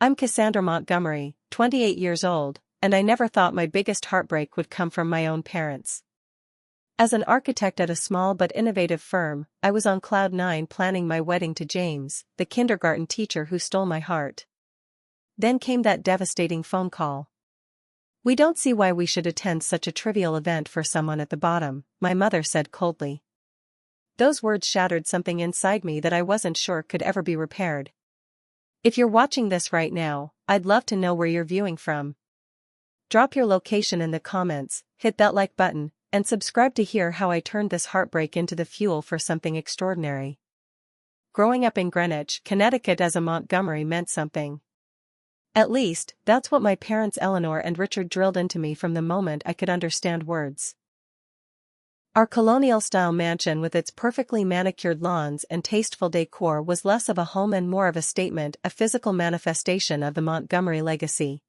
I'm Cassandra Montgomery, 28 years old, and I never thought my biggest heartbreak would come from my own parents. As an architect at a small but innovative firm, I was on cloud nine planning my wedding to James, the kindergarten teacher who stole my heart. Then came that devastating phone call. "We don't see why we should attend such a trivial event for someone at the bottom," my mother said coldly. Those words shattered something inside me that I wasn't sure could ever be repaired. If you're watching this right now, I'd love to know where you're viewing from. Drop your location in the comments, hit that like button, and subscribe to hear how I turned this heartbreak into the fuel for something extraordinary. Growing up in Greenwich, Connecticut as a Montgomery meant something. At least, that's what my parents Eleanor and Richard drilled into me from the moment I could understand words. Our colonial-style mansion with its perfectly manicured lawns and tasteful decor was less of a home and more of a statement, a physical manifestation of the Montgomery legacy.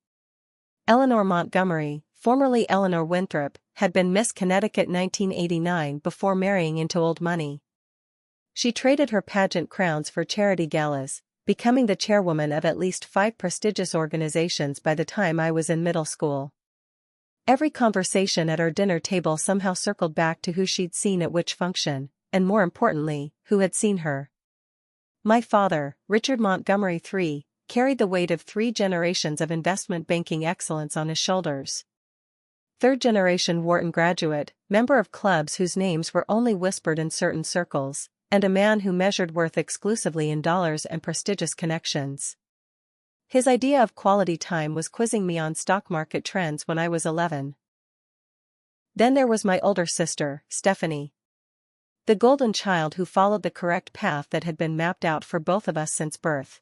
Eleanor Montgomery, formerly Eleanor Winthrop, had been Miss Connecticut 1989 before marrying into old money. She traded her pageant crowns for charity galas, becoming the chairwoman of at least 5 prestigious organizations by the time I was in middle school. Every conversation at our dinner table somehow circled back to who she'd seen at which function, and more importantly, who had seen her. My father, Richard Montgomery III, carried the weight of 3 generations of investment banking excellence on his shoulders. Third-generation Wharton graduate, member of clubs whose names were only whispered in certain circles, and a man who measured worth exclusively in dollars and prestigious connections. His idea of quality time was quizzing me on stock market trends when I was 11. Then there was my older sister, Stephanie. The golden child who followed the correct path that had been mapped out for both of us since birth.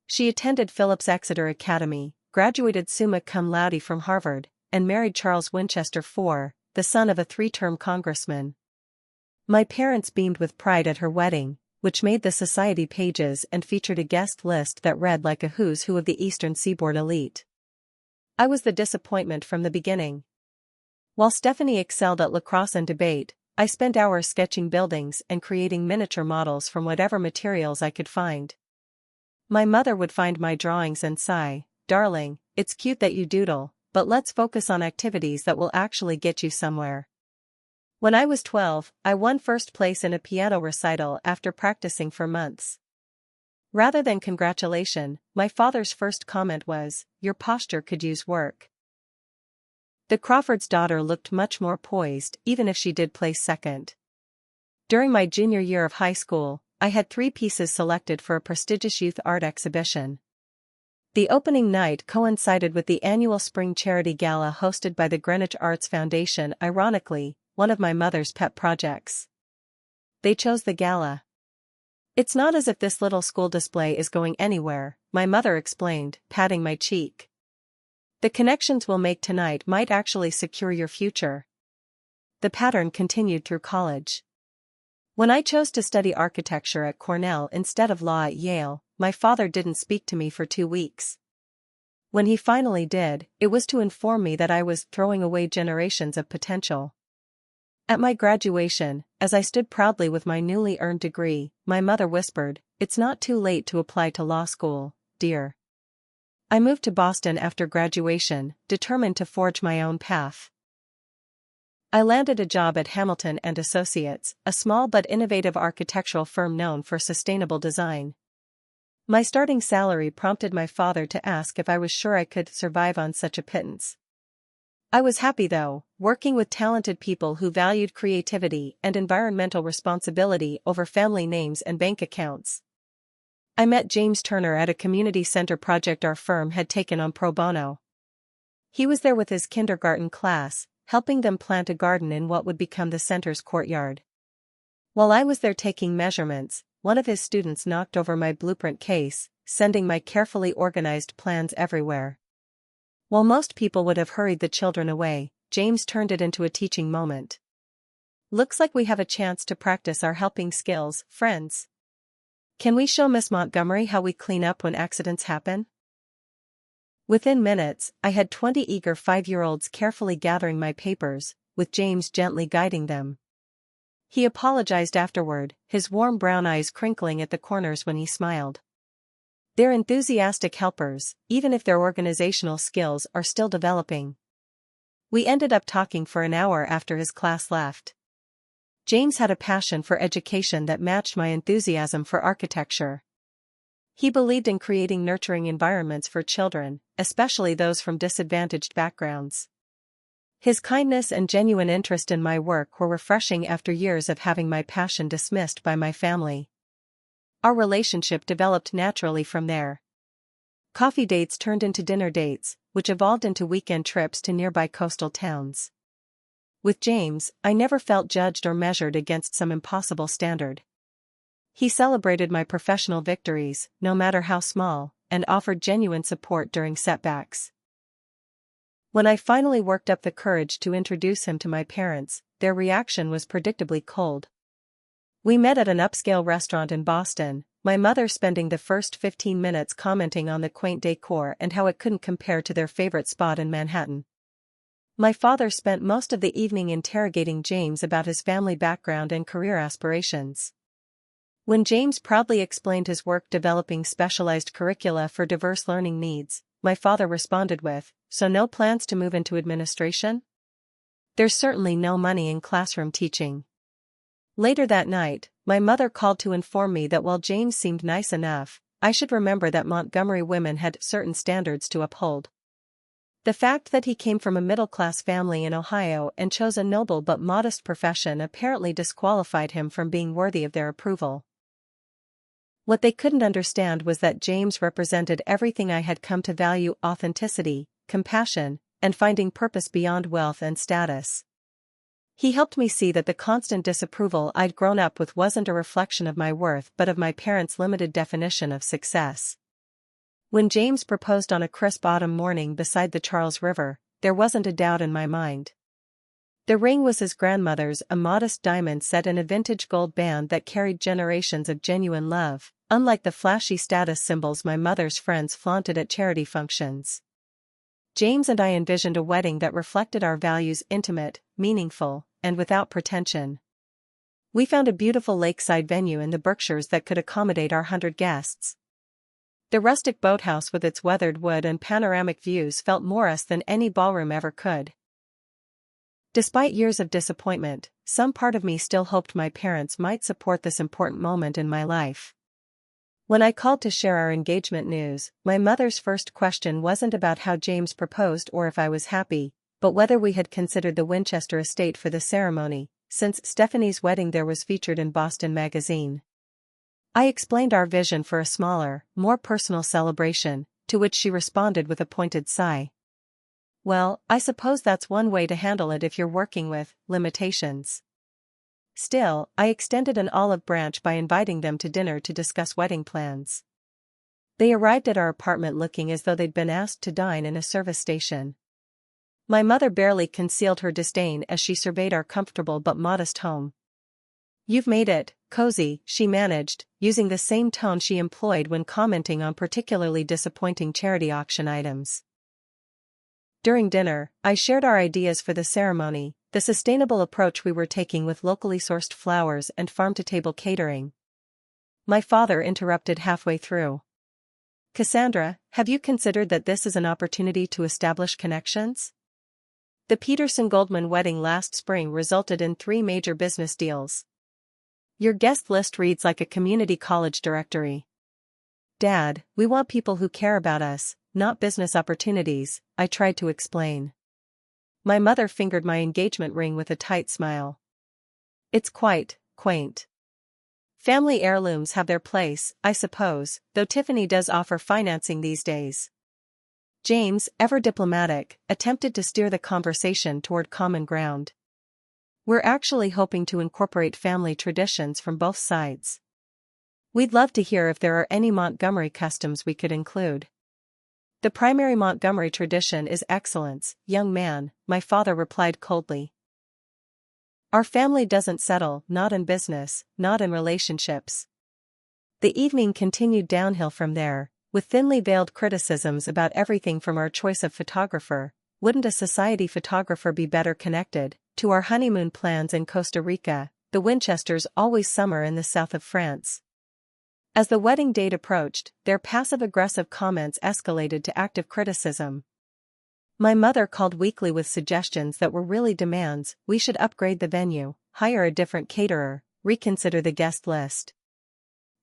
She attended Phillips Exeter Academy, graduated summa cum laude from Harvard, and married Charles Winchester IV, the son of a 3-term congressman. My parents beamed with pride at her wedding, which made the society pages and featured a guest list that read like a who's who of the Eastern Seaboard elite. I was the disappointment from the beginning. While Stephanie excelled at lacrosse and debate, I spent hours sketching buildings and creating miniature models from whatever materials I could find. My mother would find my drawings and sigh, "Darling, it's cute that you doodle, but let's focus on activities that will actually get you somewhere." When I was 12, I won first place in a piano recital after practicing for months. Rather than congratulation, my father's first comment was, "Your posture could use work." The Crawford's daughter looked much more poised, even if she did place second. During my junior year of high school, I had 3 pieces selected for a prestigious youth art exhibition. The opening night coincided with the annual spring charity gala hosted by the Greenwich Arts Foundation, ironically, one of my mother's pet projects. They chose the gala. "It's not as if this little school display is going anywhere," my mother explained, patting my cheek. "The connections we'll make tonight might actually secure your future." The pattern continued through college. When I chose to study architecture at Cornell instead of law at Yale, my father didn't speak to me for 2 weeks. When he finally did, it was to inform me that I was throwing away generations of potential. At my graduation, as I stood proudly with my newly earned degree, my mother whispered, "It's not too late to apply to law school, dear." I moved to Boston after graduation, determined to forge my own path. I landed a job at Hamilton and Associates, a small but innovative architectural firm known for sustainable design. My starting salary prompted my father to ask if I was sure I could survive on such a pittance. I was happy though, working with talented people who valued creativity and environmental responsibility over family names and bank accounts. I met James Turner at a community center project our firm had taken on pro bono. He was there with his kindergarten class, helping them plant a garden in what would become the center's courtyard. While I was there taking measurements, one of his students knocked over my blueprint case, sending my carefully organized plans everywhere. While most people would have hurried the children away, James turned it into a teaching moment. "Looks like we have a chance to practice our helping skills, friends. Can we show Miss Montgomery how we clean up when accidents happen?" Within minutes, I had 20 eager 5-year-olds carefully gathering my papers, with James gently guiding them. He apologized afterward, his warm brown eyes crinkling at the corners when he smiled. They're enthusiastic helpers, even if their organizational skills are still developing. We ended up talking for an hour after his class left. James had a passion for education that matched my enthusiasm for architecture. He believed in creating nurturing environments for children, especially those from disadvantaged backgrounds. His kindness and genuine interest in my work were refreshing after years of having my passion dismissed by my family. Our relationship developed naturally from there. Coffee dates turned into dinner dates, which evolved into weekend trips to nearby coastal towns. With James, I never felt judged or measured against some impossible standard. He celebrated my professional victories, no matter how small, and offered genuine support during setbacks. When I finally worked up the courage to introduce him to my parents, their reaction was predictably cold. We met at an upscale restaurant in Boston, my mother spending the first 15 minutes commenting on the quaint decor and how it couldn't compare to their favorite spot in Manhattan. My father spent most of the evening interrogating James about his family background and career aspirations. When James proudly explained his work developing specialized curricula for diverse learning needs, my father responded with, "So no plans to move into administration? There's certainly no money in classroom teaching." Later that night, my mother called to inform me that while James seemed nice enough, I should remember that Montgomery women had certain standards to uphold. The fact that he came from a middle-class family in Ohio and chose a noble but modest profession apparently disqualified him from being worthy of their approval. What they couldn't understand was that James represented everything I had come to value: authenticity, compassion, and finding purpose beyond wealth and status. He helped me see that the constant disapproval I'd grown up with wasn't a reflection of my worth but of my parents' limited definition of success. When James proposed on a crisp autumn morning beside the Charles River, there wasn't a doubt in my mind. The ring was his grandmother's, a modest diamond set in a vintage gold band that carried generations of genuine love, unlike the flashy status symbols my mother's friends flaunted at charity functions. James and I envisioned a wedding that reflected our values: intimate, meaningful, and without pretension. We found a beautiful lakeside venue in the Berkshires that could accommodate our 100 guests. The rustic boathouse with its weathered wood and panoramic views felt more us than any ballroom ever could. Despite years of disappointment, some part of me still hoped my parents might support this important moment in my life. When I called to share our engagement news, my mother's first question wasn't about how James proposed or if I was happy, but whether we had considered the Winchester estate for the ceremony, since Stephanie's wedding there was featured in Boston Magazine. I explained our vision for a smaller, more personal celebration, to which she responded with a pointed sigh. "Well, I suppose that's one way to handle it if you're working with limitations." Still, I extended an olive branch by inviting them to dinner to discuss wedding plans. They arrived at our apartment looking as though they'd been asked to dine in a service station. My mother barely concealed her disdain as she surveyed our comfortable but modest home. "You've made it cozy," she managed, using the same tone she employed when commenting on particularly disappointing charity auction items. During dinner, I shared our ideas for the ceremony, the sustainable approach we were taking with locally sourced flowers and farm-to-table catering. My father interrupted halfway through. "Cassandra, have you considered that this is an opportunity to establish connections? The Peterson-Goldman wedding last spring resulted in 3 major business deals. Your guest list reads like a community college directory." "Dad, we want people who care about us, not business opportunities," I tried to explain. My mother fingered my engagement ring with a tight smile. "It's quite quaint. Family heirlooms have their place, I suppose, though Tiffany does offer financing these days." James, ever diplomatic, attempted to steer the conversation toward common ground. "We're actually hoping to incorporate family traditions from both sides. We'd love to hear if there are any Montgomery customs we could include." "The primary Montgomery tradition is excellence, young man," my father replied coldly. "Our family doesn't settle, not in business, not in relationships." The evening continued downhill from there, with thinly veiled criticisms about everything from our choice of photographer, "Wouldn't a society photographer be better connected?" to our honeymoon plans in Costa Rica, the Winchesters always summer in the south of France. As the wedding date approached, their passive-aggressive comments escalated to active criticism. My mother called weekly with suggestions that were really demands: we should upgrade the venue, hire a different caterer, reconsider the guest list.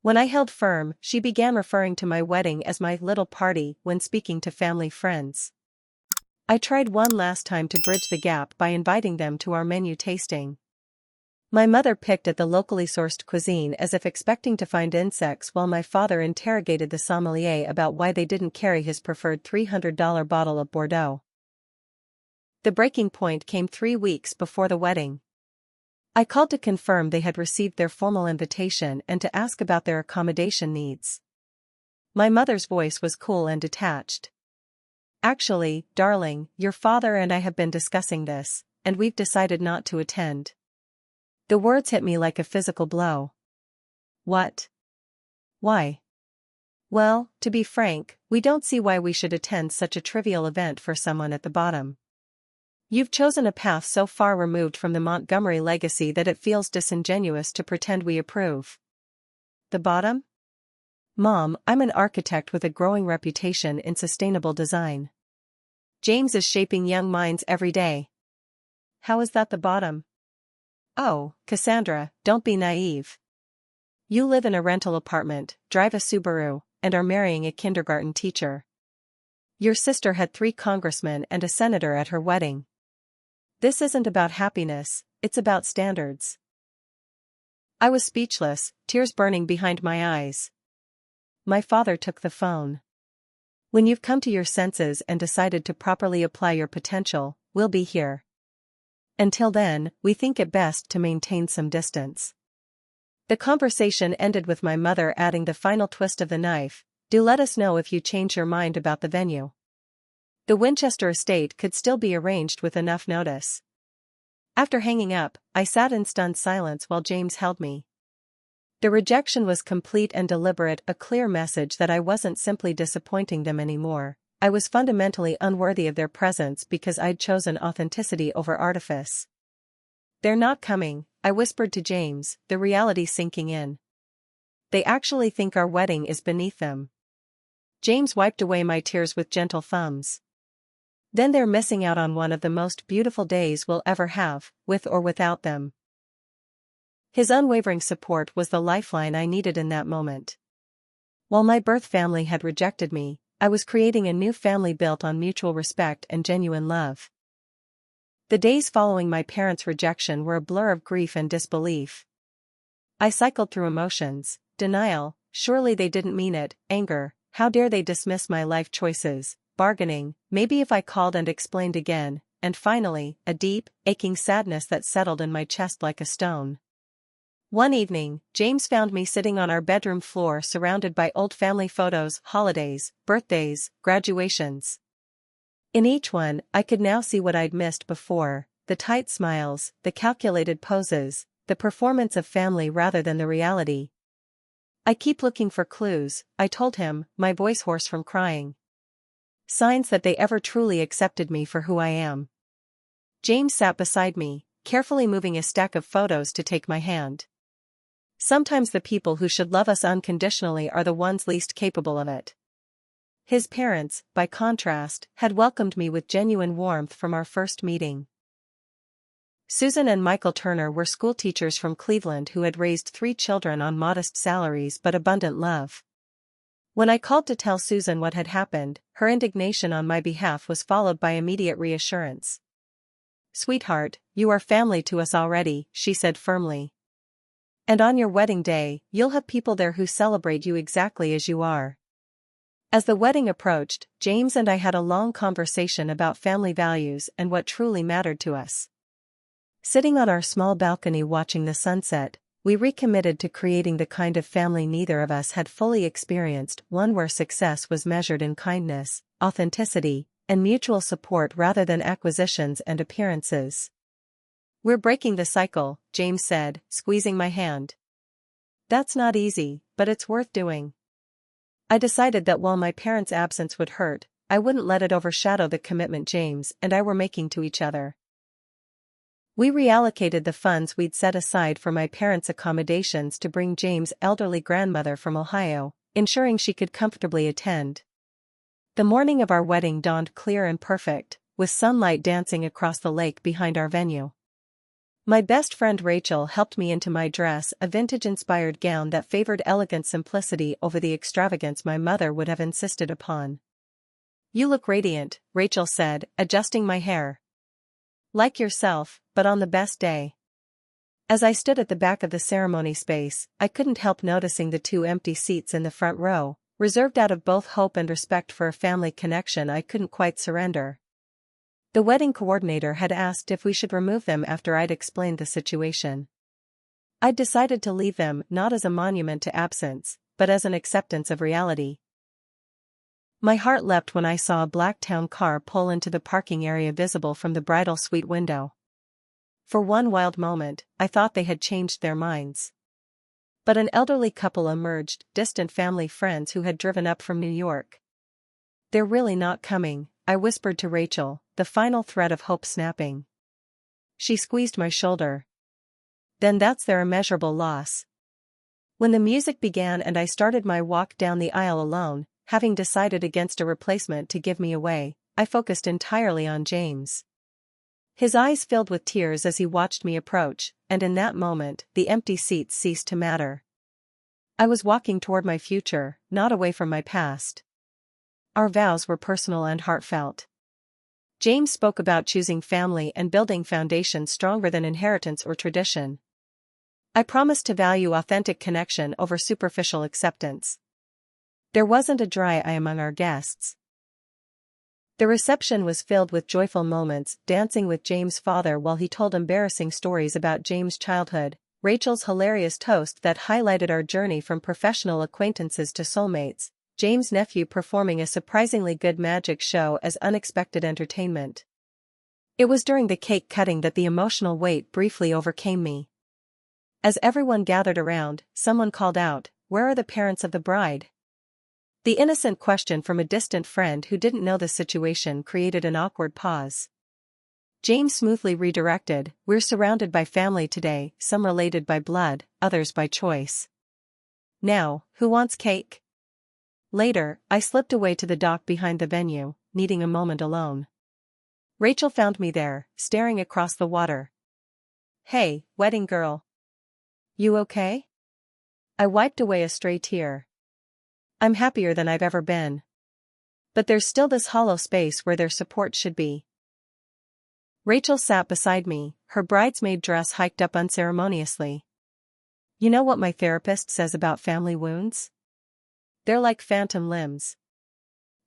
When I held firm, she began referring to my wedding as my little party when speaking to family friends. I tried one last time to bridge the gap by inviting them to our menu tasting. My mother picked at the locally sourced cuisine as if expecting to find insects, while my father interrogated the sommelier about why they didn't carry his preferred $300 bottle of Bordeaux. The breaking point came 3 weeks before the wedding. I called to confirm they had received their formal invitation and to ask about their accommodation needs. My mother's voice was cool and detached. "Actually, darling, your father and I have been discussing this, and we've decided not to attend." The words hit me like a physical blow. What? Why? Well, to be frank, we don't see why we should attend such a trivial event for someone at the bottom. You've chosen a path so far removed from the Montgomery legacy that it feels disingenuous to pretend we approve. The bottom? Mom, I'm an architect with a growing reputation in sustainable design. James is shaping young minds every day. How is that the bottom? Oh, Cassandra, don't be naive. You live in a rental apartment, drive a Subaru, and are marrying a kindergarten teacher. Your sister had 3 congressmen and a senator at her wedding. This isn't about happiness, it's about standards. I was speechless, tears burning behind my eyes. My father took the phone. "When you've come to your senses and decided to properly apply your potential, we'll be here. Until then, we think it best to maintain some distance." The conversation ended with my mother adding the final twist of the knife: "Do let us know if you change your mind about the venue." The Winchester estate could still be arranged with enough notice. After hanging up, I sat in stunned silence while James held me. The rejection was complete and deliberate, a clear message that I wasn't simply disappointing them anymore. I was fundamentally unworthy of their presence because I'd chosen authenticity over artifice. "They're not coming," I whispered to James, the reality sinking in. "They actually think our wedding is beneath them." James wiped away my tears with gentle thumbs. "Then they're missing out on one of the most beautiful days we'll ever have, with or without them." His unwavering support was the lifeline I needed in that moment. While my birth family had rejected me, I was creating a new family built on mutual respect and genuine love. The days following my parents' rejection were a blur of grief and disbelief. I cycled through emotions: denial, surely they didn't mean it; anger, how dare they dismiss my life choices; bargaining, maybe if I called and explained again; and finally, a deep, aching sadness that settled in my chest like a stone. One evening, James found me sitting on our bedroom floor surrounded by old family photos: holidays, birthdays, graduations. In each one, I could now see what I'd missed before: the tight smiles, the calculated poses, the performance of family rather than the reality. "I keep looking for clues," I told him, my voice hoarse from crying. "Signs that they ever truly accepted me for who I am." James sat beside me, carefully moving a stack of photos to take my hand. "Sometimes the people who should love us unconditionally are the ones least capable of it." His parents, by contrast, had welcomed me with genuine warmth from our first meeting. Susan and Michael Turner were schoolteachers from Cleveland who had raised 3 children on modest salaries but abundant love. When I called to tell Susan what had happened, her indignation on my behalf was followed by immediate reassurance. "Sweetheart, you are family to us already," she said firmly. "And on your wedding day, you'll have people there who celebrate you exactly as you are." As the wedding approached, James and I had a long conversation about family values and what truly mattered to us. Sitting on our small balcony watching the sunset, we recommitted to creating the kind of family neither of us had fully experienced, one where success was measured in kindness, authenticity, and mutual support rather than acquisitions and appearances. "We're breaking the cycle," James said, squeezing my hand. "That's not easy, but it's worth doing." I decided that while my parents' absence would hurt, I wouldn't let it overshadow the commitment James and I were making to each other. We reallocated the funds we'd set aside for my parents' accommodations to bring James' elderly grandmother from Ohio, ensuring she could comfortably attend. The morning of our wedding dawned clear and perfect, with sunlight dancing across the lake behind our venue. My best friend Rachel helped me into my dress, a vintage-inspired gown that favored elegant simplicity over the extravagance my mother would have insisted upon. "You look radiant," Rachel said, adjusting my hair. "Like yourself, but on the best day." As I stood at the back of the ceremony space, I couldn't help noticing the 2 empty seats in the front row, reserved out of both hope and respect for a family connection I couldn't quite surrender. The wedding coordinator had asked if we should remove them after I'd explained the situation. I'd decided to leave them not as a monument to absence, but as an acceptance of reality. My heart leapt when I saw a black town car pull into the parking area visible from the bridal suite window. For one wild moment, I thought they had changed their minds. But an elderly couple emerged, distant family friends who had driven up from New York. "They're really not coming," I whispered to Rachel, the final thread of hope snapping. She squeezed my shoulder. "Then that's their immeasurable loss." When the music began and I started my walk down the aisle alone, having decided against a replacement to give me away, I focused entirely on James. His eyes filled with tears as he watched me approach, and in that moment, the empty seats ceased to matter. I was walking toward my future, not away from my past. Our vows were personal and heartfelt. James spoke about choosing family and building foundations stronger than inheritance or tradition. I promised to value authentic connection over superficial acceptance. There wasn't a dry eye among our guests. The reception was filled with joyful moments, dancing with James' father while he told embarrassing stories about James' childhood, Rachel's hilarious toast that highlighted our journey from professional acquaintances to soulmates, James' nephew performing a surprisingly good magic show as unexpected entertainment. It was during the cake cutting that the emotional weight briefly overcame me. As everyone gathered around, someone called out, "Where are the parents of the bride?" The innocent question from a distant friend who didn't know the situation created an awkward pause. James smoothly redirected, "We're surrounded by family today, some related by blood, others by choice. Now, who wants cake?" Later, I slipped away to the dock behind the venue, needing a moment alone. Rachel found me there, staring across the water. "Hey, wedding girl. You okay?" I wiped away a stray tear. "I'm happier than I've ever been. But there's still this hollow space where their support should be." Rachel sat beside me, her bridesmaid dress hiked up unceremoniously. "You know what my therapist says about family wounds? They're like phantom limbs.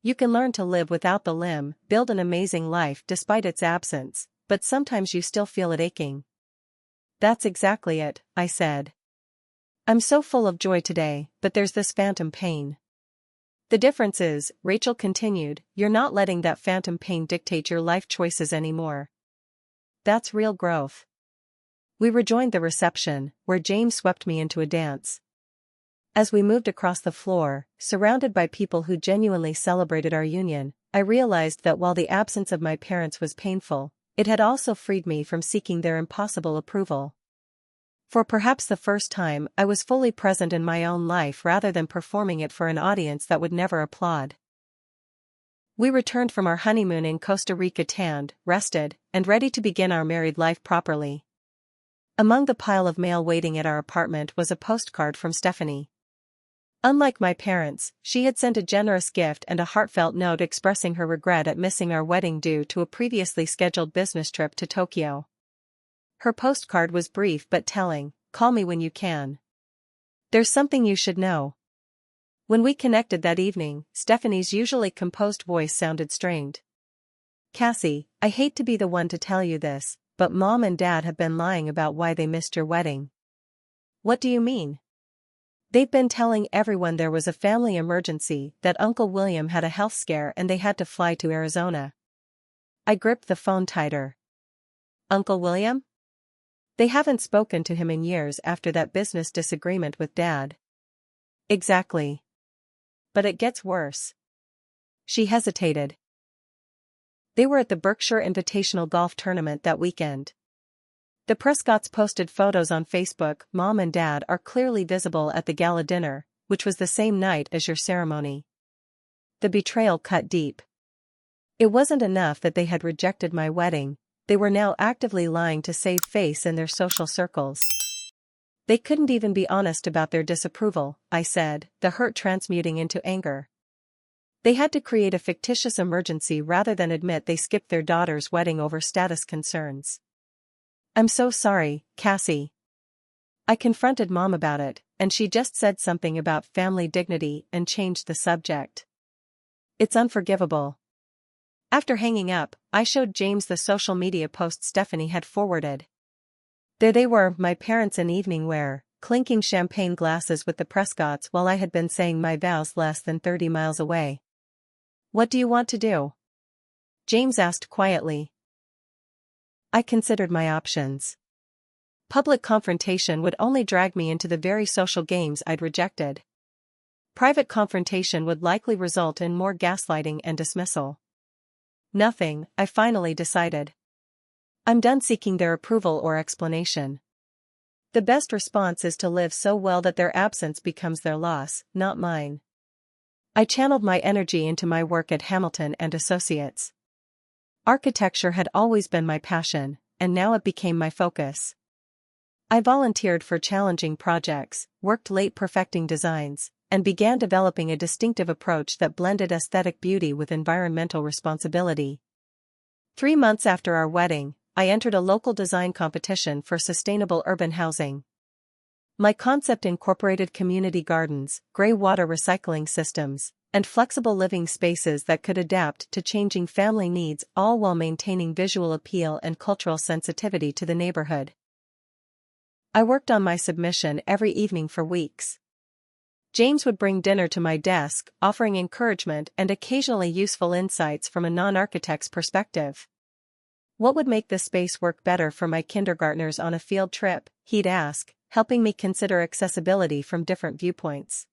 You can learn to live without the limb, build an amazing life despite its absence, but sometimes you still feel it aching." "That's exactly it," I said. "I'm so full of joy today, but there's this phantom pain." "The difference is," Rachel continued, "you're not letting that phantom pain dictate your life choices anymore. That's real growth." We rejoined the reception, where James swept me into a dance. As we moved across the floor, surrounded by people who genuinely celebrated our union, I realized that while the absence of my parents was painful, it had also freed me from seeking their impossible approval. For perhaps the first time, I was fully present in my own life rather than performing it for an audience that would never applaud. We returned from our honeymoon in Costa Rica tanned, rested, and ready to begin our married life properly. Among the pile of mail waiting at our apartment was a postcard from Stephanie. Unlike my parents, she had sent a generous gift and a heartfelt note expressing her regret at missing our wedding due to a previously scheduled business trip to Tokyo. Her postcard was brief but telling, "Call me when you can. There's something you should know." When we connected that evening, Stephanie's usually composed voice sounded strained. "Cassie, I hate to be the one to tell you this, but Mom and Dad have been lying about why they missed your wedding." "What do you mean?" "They've been telling everyone there was a family emergency, that Uncle William had a health scare and they had to fly to Arizona." I gripped the phone tighter. "Uncle William?" "They haven't spoken to him in years after that business disagreement with Dad." "Exactly. But it gets worse." She hesitated. "They were at the Berkshire Invitational Golf Tournament that weekend. The Prescotts posted photos on Facebook. Mom and Dad are clearly visible at the gala dinner, which was the same night as your ceremony. The betrayal cut deep. It wasn't enough that they had rejected my wedding, they were now actively lying to save face in their social circles. They couldn't even be honest about their disapproval, I said, the hurt transmuting into anger. They had to create a fictitious emergency rather than admit they skipped their daughter's wedding over status concerns. I'm so sorry, Cassie. I confronted Mom about it, and she just said something about family dignity and changed the subject. It's unforgivable. After hanging up, I showed James the social media post Stephanie had forwarded. There they were, my parents in evening wear, clinking champagne glasses with the Prescotts while I had been saying my vows less than 30 miles away. What do you want to do? James asked quietly. I considered my options. Public confrontation would only drag me into the very social games I'd rejected. Private confrontation would likely result in more gaslighting and dismissal. Nothing, I finally decided. I'm done seeking their approval or explanation. The best response is to live so well that their absence becomes their loss, not mine. I channeled my energy into my work at Hamilton and Associates. Architecture had always been my passion, and now it became my focus. I volunteered for challenging projects, worked late perfecting designs, and began developing a distinctive approach that blended aesthetic beauty with environmental responsibility. 3 months after our wedding, I entered a local design competition for sustainable urban housing. My concept incorporated community gardens, gray water recycling systems, and flexible living spaces that could adapt to changing family needs, all while maintaining visual appeal and cultural sensitivity to the neighborhood. I worked on my submission every evening for weeks. James would bring dinner to my desk, offering encouragement and occasionally useful insights from a non-architect's perspective. What would make this space work better for my kindergartners on a field trip, he'd ask, helping me consider accessibility from different viewpoints.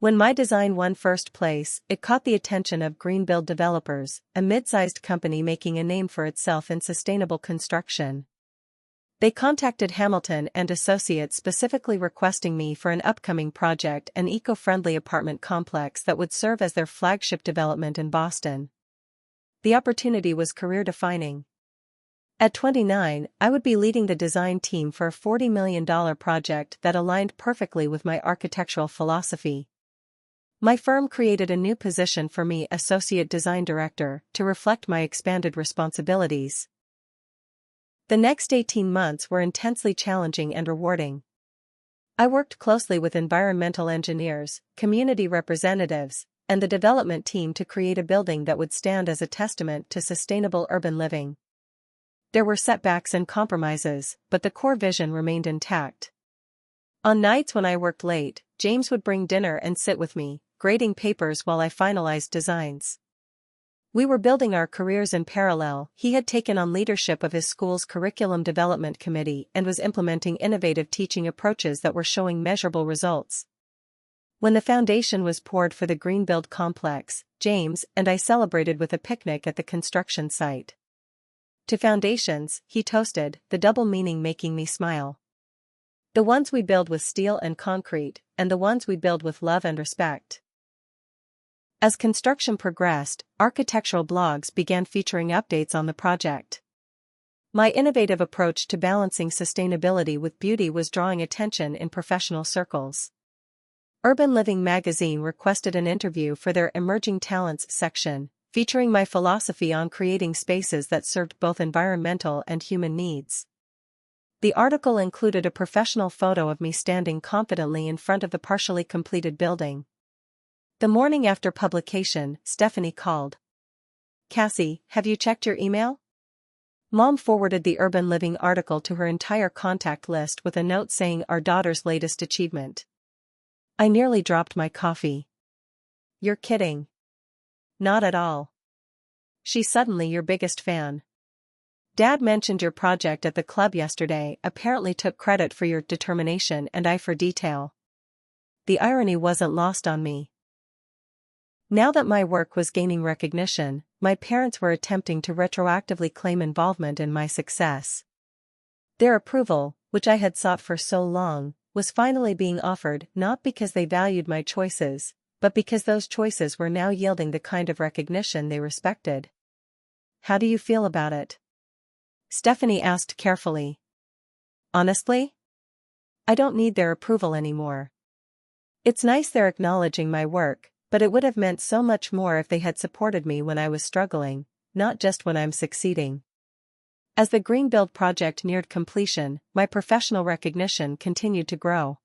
When my design won first place, it caught the attention of Greenbuild Developers, a mid-sized company making a name for itself in sustainable construction. They contacted Hamilton and Associates specifically requesting me for an upcoming project, an eco-friendly apartment complex that would serve as their flagship development in Boston. The opportunity was career-defining. At 29, I would be leading the design team for a $40 million project that aligned perfectly with my architectural philosophy. My firm created a new position for me, Associate Design Director, to reflect my expanded responsibilities. The next 18 months were intensely challenging and rewarding. I worked closely with environmental engineers, community representatives, and the development team to create a building that would stand as a testament to sustainable urban living. There were setbacks and compromises, but the core vision remained intact. On nights when I worked late, James would bring dinner and sit with me, grading papers while I finalized designs. We were building our careers in parallel. He had taken on leadership of his school's curriculum development committee and was implementing innovative teaching approaches that were showing measurable results. When the foundation was poured for the Greenbuild complex, James and I celebrated with a picnic at the construction site. To foundations, he toasted, the double meaning making me smile. The ones we build with steel and concrete, and the ones we build with love and respect. As construction progressed, architectural blogs began featuring updates on the project. My innovative approach to balancing sustainability with beauty was drawing attention in professional circles. Urban Living magazine requested an interview for their Emerging Talents section, featuring my philosophy on creating spaces that served both environmental and human needs. The article included a professional photo of me standing confidently in front of the partially completed building. The morning after publication, Stephanie called. Cassie, have you checked your email? Mom forwarded the Urban Living article to her entire contact list with a note saying our daughter's latest achievement. I nearly dropped my coffee. You're kidding. Not at all. She's suddenly your biggest fan. Dad mentioned your project at the club yesterday, apparently took credit for your determination and eye for detail. The irony wasn't lost on me. Now that my work was gaining recognition, my parents were attempting to retroactively claim involvement in my success. Their approval, which I had sought for so long, was finally being offered not because they valued my choices, but because those choices were now yielding the kind of recognition they respected. "How do you feel about it?" Stephanie asked carefully. "Honestly? I don't need their approval anymore. It's nice they're acknowledging my work, but it would have meant so much more if they had supported me when I was struggling, not just when I'm succeeding." As the Greenbuild project neared completion, my professional recognition continued to grow.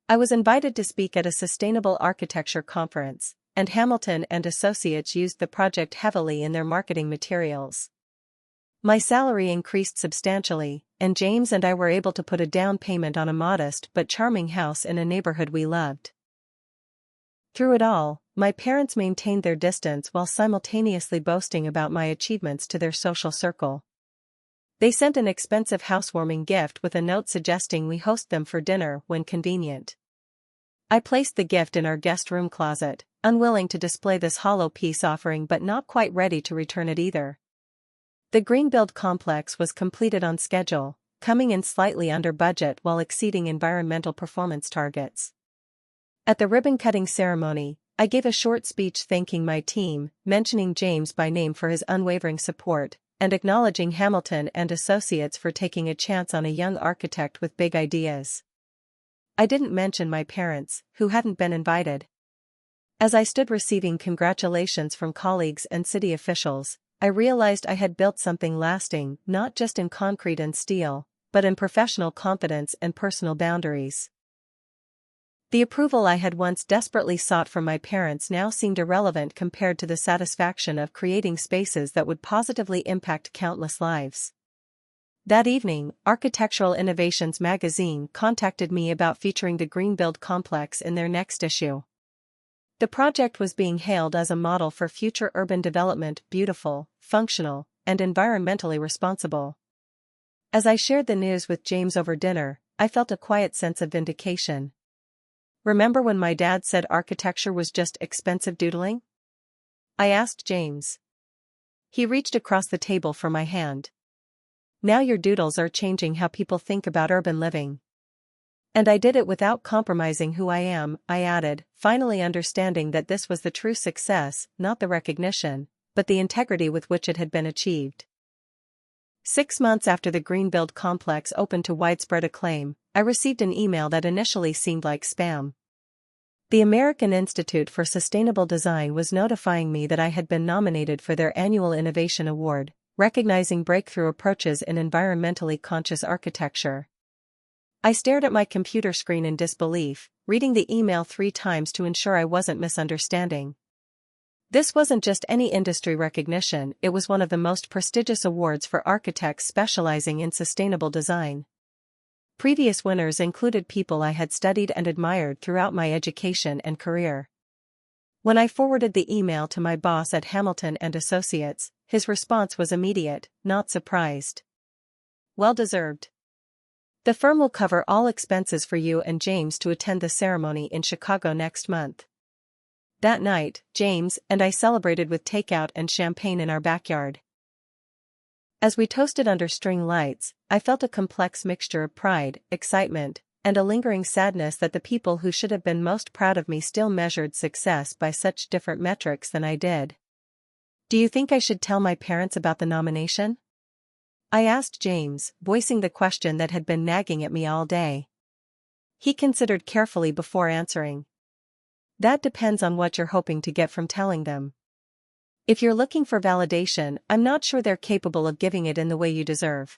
I was invited to speak at a sustainable architecture conference, and Hamilton and Associates used the project heavily in their marketing materials. My salary increased substantially, and James and I were able to put a down payment on a modest but charming house in a neighborhood we loved. Through it all, my parents maintained their distance while simultaneously boasting about my achievements to their social circle. They sent an expensive housewarming gift with a note suggesting we host them for dinner when convenient. I placed the gift in our guest room closet, unwilling to display this hollow peace offering but not quite ready to return it either. The Greenbuild complex was completed on schedule, coming in slightly under budget while exceeding environmental performance targets. At the ribbon-cutting ceremony, I gave a short speech thanking my team, mentioning James by name for his unwavering support, and acknowledging Hamilton and Associates for taking a chance on a young architect with big ideas. I didn't mention my parents, who hadn't been invited. As I stood receiving congratulations from colleagues and city officials, I realized I had built something lasting, not just in concrete and steel, but in professional confidence and personal boundaries. The approval I had once desperately sought from my parents now seemed irrelevant compared to the satisfaction of creating spaces that would positively impact countless lives. That evening, Architectural Innovations magazine contacted me about featuring the Greenbuild complex in their next issue. The project was being hailed as a model for future urban development: beautiful, functional, and environmentally responsible. As I shared the news with James over dinner, I felt a quiet sense of vindication. "Remember when my dad said architecture was just expensive doodling?" I asked James. He reached across the table for my hand. "Now your doodles are changing how people think about urban living." "And I did it without compromising who I am," I added, finally understanding that this was the true success, not the recognition, but the integrity with which it had been achieved. 6 months after the Greenbuild complex opened to widespread acclaim, I received an email that initially seemed like spam. The American Institute for Sustainable Design was notifying me that I had been nominated for their annual Innovation Award, recognizing breakthrough approaches in environmentally conscious architecture. I stared at my computer screen in disbelief, reading the email 3 times to ensure I wasn't misunderstanding. This wasn't just any industry recognition, it was one of the most prestigious awards for architects specializing in sustainable design. Previous winners included people I had studied and admired throughout my education and career. When I forwarded the email to my boss at Hamilton and Associates, his response was immediate, not surprised. "Well deserved. The firm will cover all expenses for you and James to attend the ceremony in Chicago next month." That night, James and I celebrated with takeout and champagne in our backyard. As we toasted under string lights, I felt a complex mixture of pride, excitement, and a lingering sadness that the people who should have been most proud of me still measured success by such different metrics than I did. "Do you think I should tell my parents about the nomination?" I asked James, voicing the question that had been nagging at me all day. He considered carefully before answering. "That depends on what you're hoping to get from telling them. If you're looking for validation, I'm not sure they're capable of giving it in the way you deserve."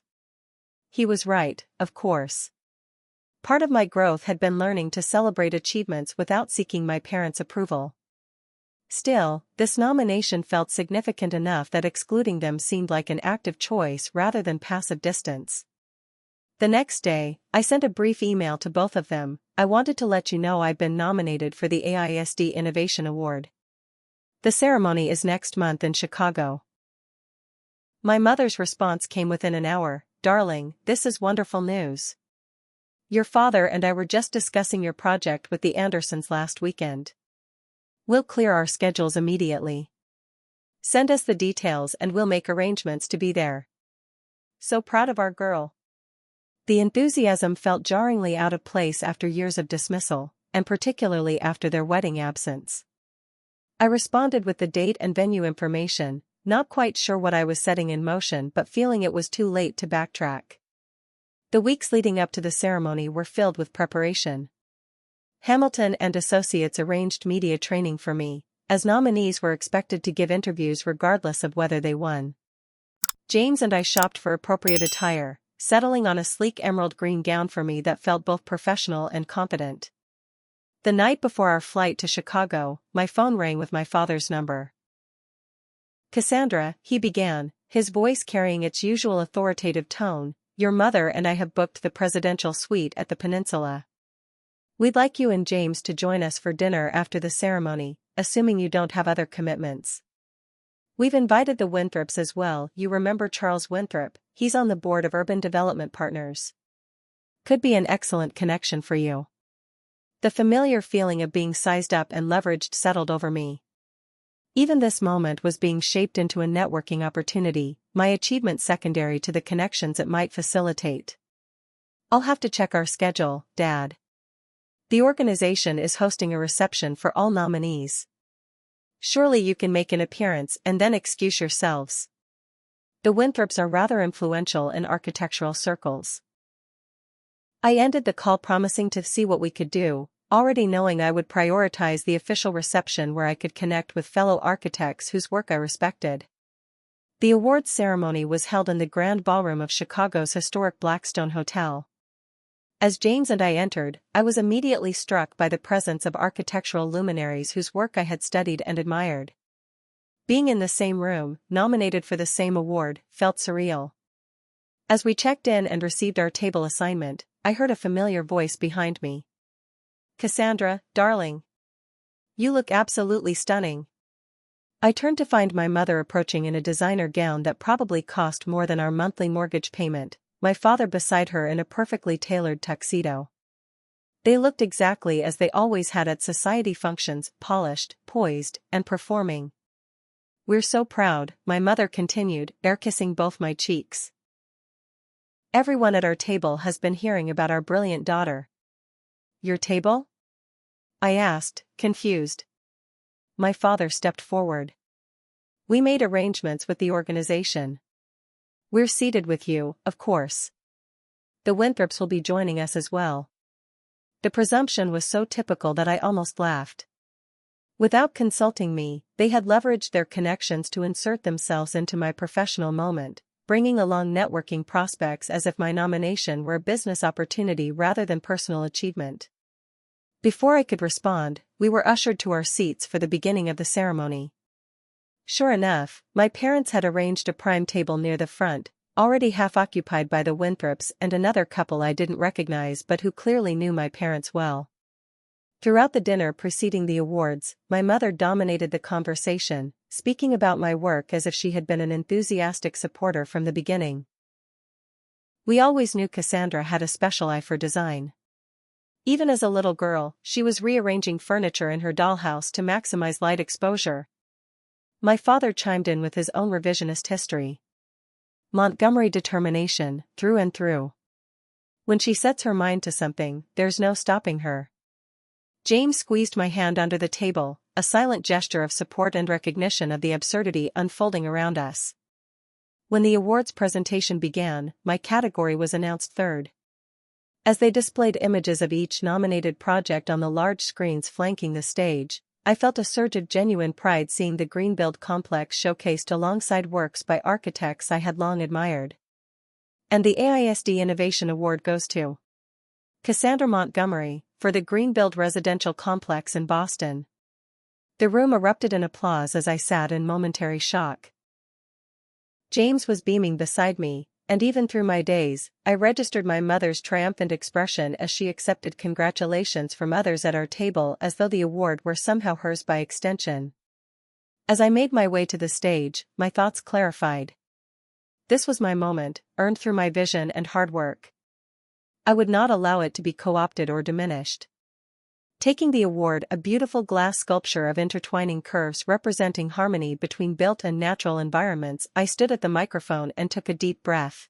He was right, of course. Part of my growth had been learning to celebrate achievements without seeking my parents' approval. Still, this nomination felt significant enough that excluding them seemed like an active choice rather than passive distance. The next day, I sent a brief email to both of them. "I wanted to let you know I've been nominated for the AISD Innovation Award. The ceremony is next month in Chicago." My mother's response came within an hour. "Darling, this is wonderful news. Your father and I were just discussing your project with the Andersons last weekend. We'll clear our schedules immediately. Send us the details and we'll make arrangements to be there. So proud of our girl." The enthusiasm felt jarringly out of place after years of dismissal, and particularly after their wedding absence. I responded with the date and venue information, not quite sure what I was setting in motion but feeling it was too late to backtrack. The weeks leading up to the ceremony were filled with preparation. Hamilton and Associates arranged media training for me, as nominees were expected to give interviews regardless of whether they won. James and I shopped for appropriate attire, settling on a sleek emerald green gown for me that felt both professional and confident. The night before our flight to Chicago, my phone rang with my father's number. "Cassandra," he began, his voice carrying its usual authoritative tone, "your mother and I have booked the presidential suite at the Peninsula. We'd like you and James to join us for dinner after the ceremony, assuming you don't have other commitments. We've invited the Winthrops as well. You remember Charles Winthrop, he's on the board of Urban Development Partners. Could be an excellent connection for you." The familiar feeling of being sized up and leveraged settled over me. Even this moment was being shaped into a networking opportunity, my achievement secondary to the connections it might facilitate. "I'll have to check our schedule, Dad. The organization is hosting a reception for all nominees. Surely you can make an appearance and then excuse yourselves. The Winthrops are rather influential in architectural circles." I ended the call promising to see what we could do, already knowing I would prioritize the official reception where I could connect with fellow architects whose work I respected. The awards ceremony was held in the Grand Ballroom of Chicago's historic Blackstone Hotel. As James and I entered, I was immediately struck by the presence of architectural luminaries whose work I had studied and admired. Being in the same room, nominated for the same award, felt surreal. As we checked in and received our table assignment, I heard a familiar voice behind me. "Cassandra, darling. You look absolutely stunning." I turned to find my mother approaching in a designer gown that probably cost more than our monthly mortgage payment, my father beside her in a perfectly tailored tuxedo. They looked exactly as they always had at society functions, polished, poised, and performing. "We're so proud," my mother continued, air-kissing both my cheeks. "Everyone at our table has been hearing about our brilliant daughter." "Your table?" I asked, confused. My father stepped forward. "We made arrangements with the organization. We're seated with you, of course. The Winthrops will be joining us as well." The presumption was so typical that I almost laughed. Without consulting me, they had leveraged their connections to insert themselves into my professional moment, bringing along networking prospects as if my nomination were a business opportunity rather than personal achievement. Before I could respond, we were ushered to our seats for the beginning of the ceremony. Sure enough, my parents had arranged a prime table near the front, already half occupied by the Winthrops and another couple I didn't recognize but who clearly knew my parents well. Throughout the dinner preceding the awards, my mother dominated the conversation, speaking about my work as if she had been an enthusiastic supporter from the beginning. "We always knew Cassandra had a special eye for design. Even as a little girl, she was rearranging furniture in her dollhouse to maximize light exposure." My father chimed in with his own revisionist history. "Montgomery determination, through and through. When she sets her mind to something, there's no stopping her." James squeezed my hand under the table, a silent gesture of support and recognition of the absurdity unfolding around us. When the awards presentation began, my category was announced third. As they displayed images of each nominated project on the large screens flanking the stage, I felt a surge of genuine pride seeing the Greenbuild complex showcased alongside works by architects I had long admired. And the AISD Innovation Award goes to Cassandra Montgomery, for the Greenbuild residential complex in Boston. The room erupted in applause as I sat in momentary shock. James was beaming beside me, and even through my daze, I registered my mother's triumphant expression as she accepted congratulations from others at our table as though the award were somehow hers by extension. As I made my way to the stage, my thoughts clarified. This was my moment, earned through my vision and hard work. I would not allow it to be co-opted or diminished. Taking the award, a beautiful glass sculpture of intertwining curves representing harmony between built and natural environments, I stood at the microphone and took a deep breath.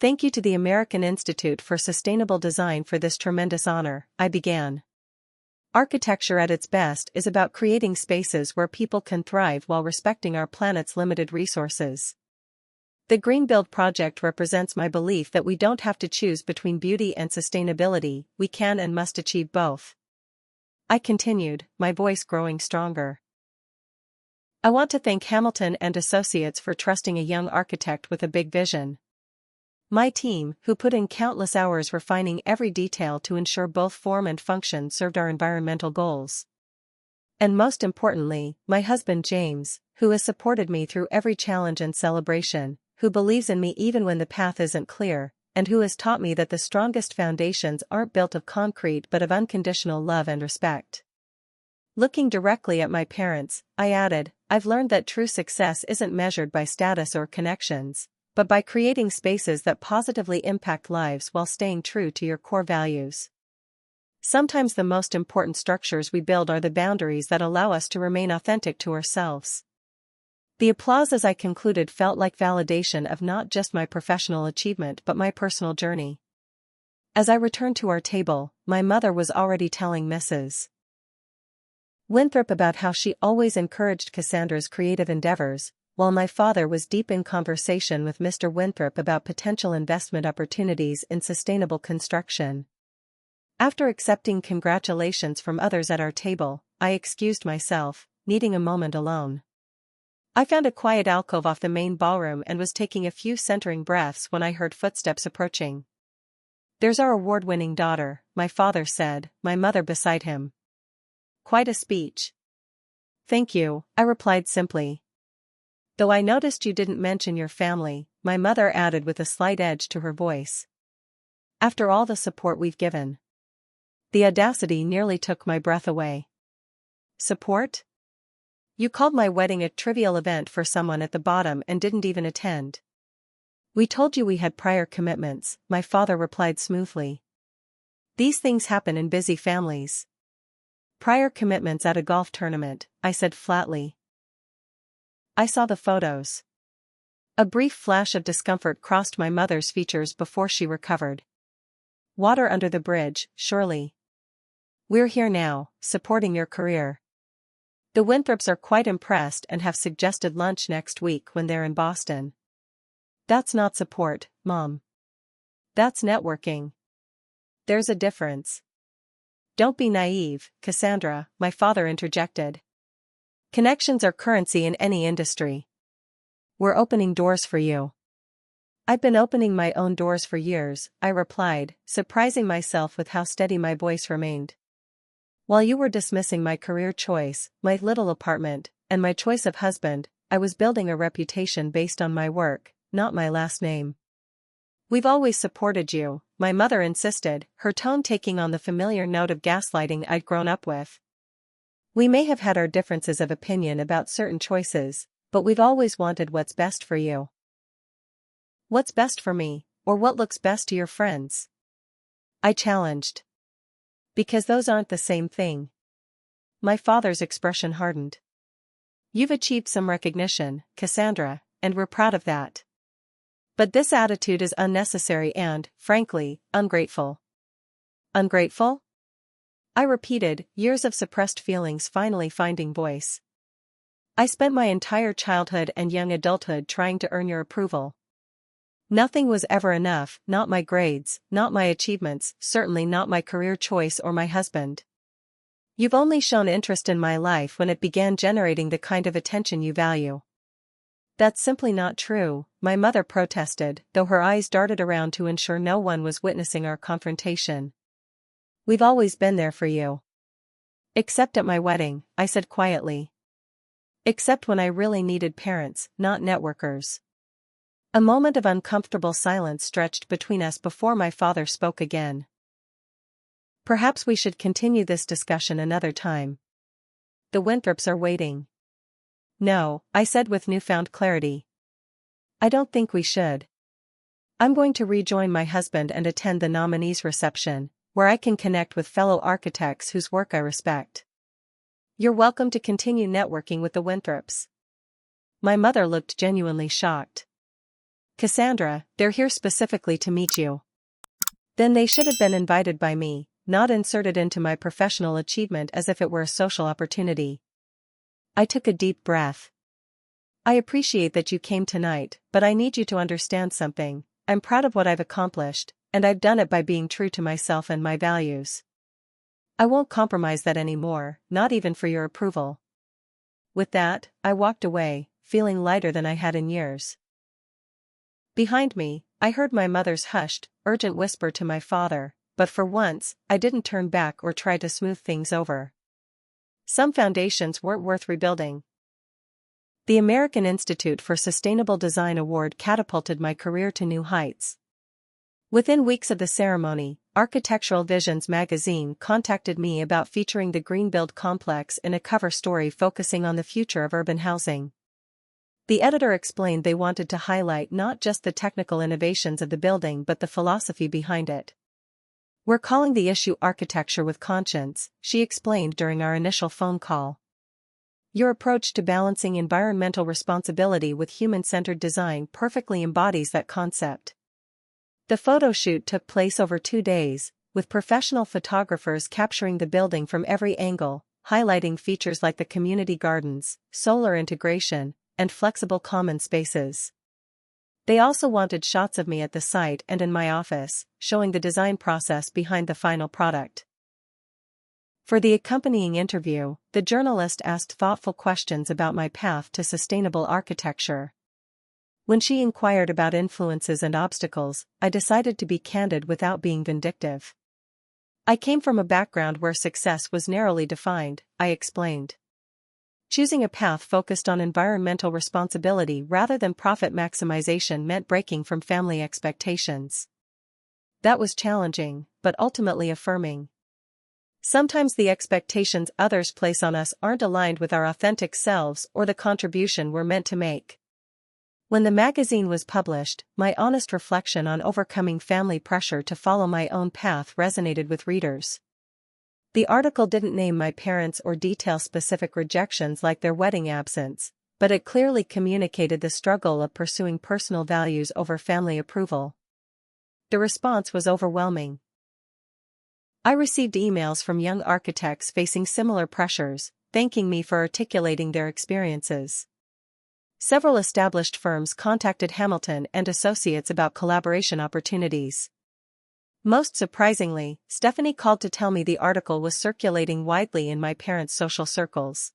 Thank you to the American Institute for Sustainable Design for this tremendous honor, I began. Architecture at its best is about creating spaces where people can thrive while respecting our planet's limited resources. The Green Build project represents my belief that we don't have to choose between beauty and sustainability, we can and must achieve both. I continued, my voice growing stronger. I want to thank Hamilton and Associates for trusting a young architect with a big vision. My team, who put in countless hours refining every detail to ensure both form and function served our environmental goals. And most importantly, my husband James, who has supported me through every challenge and celebration, who believes in me even when the path isn't clear, and who has taught me that the strongest foundations aren't built of concrete but of unconditional love and respect. Looking directly at my parents, I added, I've learned that true success isn't measured by status or connections, but by creating spaces that positively impact lives while staying true to your core values. Sometimes the most important structures we build are the boundaries that allow us to remain authentic to ourselves. The applause as I concluded felt like validation of not just my professional achievement but my personal journey. As I returned to our table, my mother was already telling Mrs. Winthrop about how she always encouraged Cassandra's creative endeavors, while my father was deep in conversation with Mr. Winthrop about potential investment opportunities in sustainable construction. After accepting congratulations from others at our table, I excused myself, needing a moment alone. I found a quiet alcove off the main ballroom and was taking a few centering breaths when I heard footsteps approaching. There's our award-winning daughter, my father said, my mother beside him. Quite a speech. Thank you, I replied simply. Though I noticed you didn't mention your family, my mother added with a slight edge to her voice. After all the support we've given. The audacity nearly took my breath away. Support? You called my wedding a trivial event for someone at the bottom and didn't even attend. We told you we had prior commitments, my father replied smoothly. These things happen in busy families. Prior commitments at a golf tournament, I said flatly. I saw the photos. A brief flash of discomfort crossed my mother's features before she recovered. Water under the bridge, surely. We're here now, supporting your career. The Winthrops are quite impressed and have suggested lunch next week when they're in Boston. That's not support, Mom. That's networking. There's a difference. Don't be naive, Cassandra, my father interjected. Connections are currency in any industry. We're opening doors for you. I've been opening my own doors for years, I replied, surprising myself with how steady my voice remained. While you were dismissing my career choice, my little apartment, and my choice of husband, I was building a reputation based on my work, not my last name. We've always supported you, my mother insisted, her tone taking on the familiar note of gaslighting I'd grown up with. We may have had our differences of opinion about certain choices, but we've always wanted what's best for you. What's best for me, or what looks best to your friends? I challenged. Because those aren't the same thing. My father's expression hardened. You've achieved some recognition, Cassandra, and we're proud of that. But this attitude is unnecessary and, frankly, ungrateful. Ungrateful? I repeated, years of suppressed feelings finally finding voice. I spent my entire childhood and young adulthood trying to earn your approval. Nothing was ever enough, not my grades, not my achievements, certainly not my career choice or my husband. You've only shown interest in my life when it began generating the kind of attention you value. That's simply not true, my mother protested, though her eyes darted around to ensure no one was witnessing our confrontation. We've always been there for you. Except at my wedding, I said quietly. Except when I really needed parents, not networkers. A moment of uncomfortable silence stretched between us before my father spoke again. Perhaps we should continue this discussion another time. The Winthrops are waiting. No, I said with newfound clarity. I don't think we should. I'm going to rejoin my husband and attend the nominees' reception, where I can connect with fellow architects whose work I respect. You're welcome to continue networking with the Winthrops. My mother looked genuinely shocked. Cassandra, they're here specifically to meet you. Then they should have been invited by me, not inserted into my professional achievement as if it were a social opportunity. I took a deep breath. I appreciate that you came tonight, but I need you to understand something. I'm proud of what I've accomplished, and I've done it by being true to myself and my values. I won't compromise that anymore, not even for your approval. With that, I walked away, feeling lighter than I had in years. Behind me, I heard my mother's hushed, urgent whisper to my father, but for once, I didn't turn back or try to smooth things over. Some foundations weren't worth rebuilding. The American Institute for Sustainable Design Award catapulted my career to new heights. Within weeks of the ceremony, Architectural Visions magazine contacted me about featuring the Greenbuild complex in a cover story focusing on the future of urban housing. The editor explained they wanted to highlight not just the technical innovations of the building but the philosophy behind it. We're calling the issue Architecture with Conscience, she explained during our initial phone call. Your approach to balancing environmental responsibility with human-centered design perfectly embodies that concept. The photo shoot took place over 2 days, with professional photographers capturing the building from every angle, highlighting features like the community gardens, solar integration, and flexible common spaces. They also wanted shots of me at the site and in my office, showing the design process behind the final product. For the accompanying interview, the journalist asked thoughtful questions about my path to sustainable architecture. When she inquired about influences and obstacles, I decided to be candid without being vindictive. I came from a background where success was narrowly defined, I explained. Choosing a path focused on environmental responsibility rather than profit maximization meant breaking from family expectations. That was challenging, but ultimately affirming. Sometimes the expectations others place on us aren't aligned with our authentic selves or the contribution we're meant to make. When the magazine was published, my honest reflection on overcoming family pressure to follow my own path resonated with readers. The article didn't name my parents or detail specific rejections like their wedding absence, but it clearly communicated the struggle of pursuing personal values over family approval. The response was overwhelming. I received emails from young architects facing similar pressures, thanking me for articulating their experiences. Several established firms contacted Hamilton and Associates about collaboration opportunities. Most surprisingly, Stephanie called to tell me the article was circulating widely in my parents' social circles.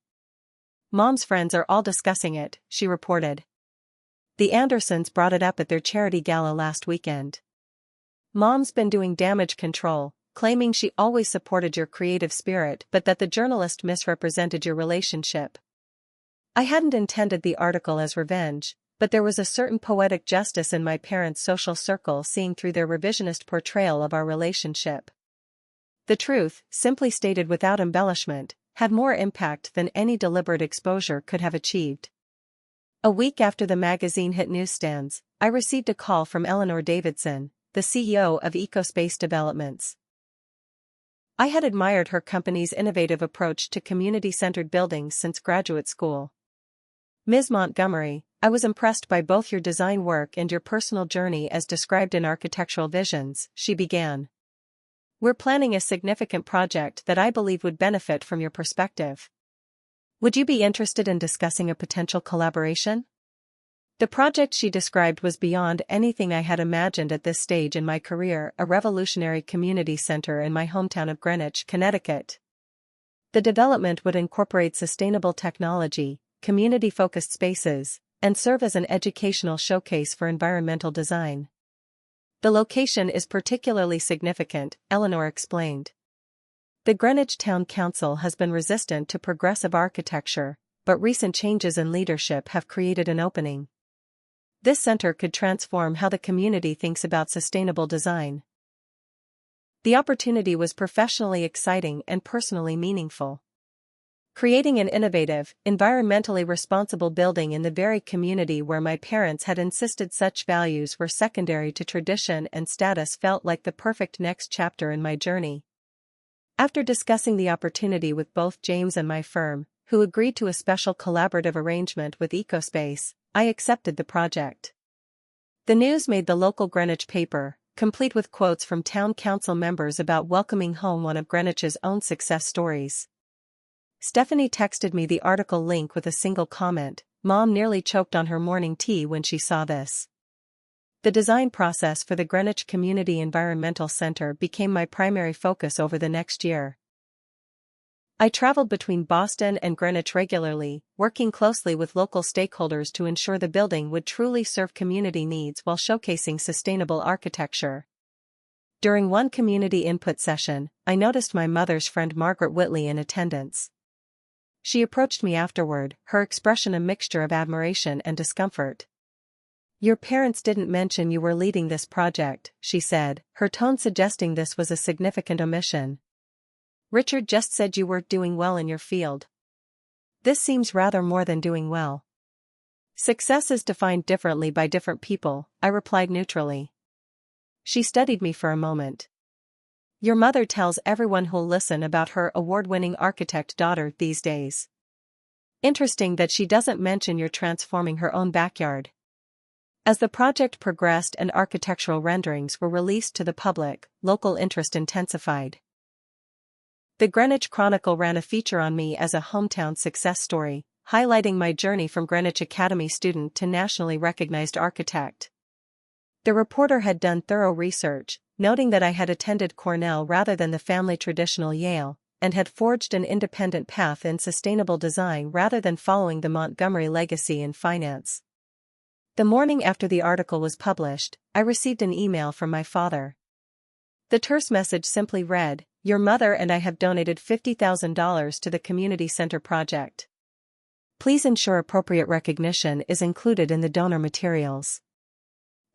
Mom's friends are all discussing it, she reported. The Andersons brought it up at their charity gala last weekend. Mom's been doing damage control, claiming she always supported your creative spirit but that the journalist misrepresented your relationship. I hadn't intended the article as revenge, but there was a certain poetic justice in my parents' social circle seeing through their revisionist portrayal of our relationship. The truth, simply stated without embellishment, had more impact than any deliberate exposure could have achieved. A week after the magazine hit newsstands, I received a call from Eleanor Davidson, the CEO of EcoSpace Developments. I had admired her company's innovative approach to community-centered buildings since graduate school. Ms. Montgomery, I was impressed by both your design work and your personal journey as described in Architectural Visions, she began. We're planning a significant project that I believe would benefit from your perspective. Would you be interested in discussing a potential collaboration? The project she described was beyond anything I had imagined at this stage in my career, a revolutionary community center in my hometown of Greenwich, Connecticut. The development would incorporate sustainable technology, community-focused spaces, and serve as an educational showcase for environmental design. The location is particularly significant, Eleanor explained. The Greenwich Town Council has been resistant to progressive architecture, but recent changes in leadership have created an opening. This center could transform how the community thinks about sustainable design. The opportunity was professionally exciting and personally meaningful. Creating an innovative, environmentally responsible building in the very community where my parents had insisted such values were secondary to tradition and status felt like the perfect next chapter in my journey. After discussing the opportunity with both James and my firm, who agreed to a special collaborative arrangement with EcoSpace, I accepted the project. The news made the local Greenwich paper, complete with quotes from town council members about welcoming home one of Greenwich's own success stories. Stephanie texted me the article link with a single comment. Mom nearly choked on her morning tea when she saw this. The design process for the Greenwich Community Environmental Center became my primary focus over the next year. I traveled between Boston and Greenwich regularly, working closely with local stakeholders to ensure the building would truly serve community needs while showcasing sustainable architecture. During one community input session, I noticed my mother's friend Margaret Whitley in attendance. She approached me afterward, her expression a mixture of admiration and discomfort. "Your parents didn't mention you were leading this project," she said, her tone suggesting this was a significant omission. "Richard just said you were doing well in your field." "This seems rather more than doing well." "Success is defined differently by different people," I replied neutrally. She studied me for a moment. "Your mother tells everyone who'll listen about her award-winning architect daughter these days. Interesting that she doesn't mention you're transforming her own backyard." As the project progressed and architectural renderings were released to the public, local interest intensified. The Greenwich Chronicle ran a feature on me as a hometown success story, highlighting my journey from Greenwich Academy student to nationally recognized architect. The reporter had done thorough research, noting that I had attended Cornell rather than the family traditional Yale, and had forged an independent path in sustainable design rather than following the Montgomery legacy in finance. The morning after the article was published, I received an email from my father. The terse message simply read, "Your mother and I have donated $50,000 to the community center project. Please ensure appropriate recognition is included in the donor materials."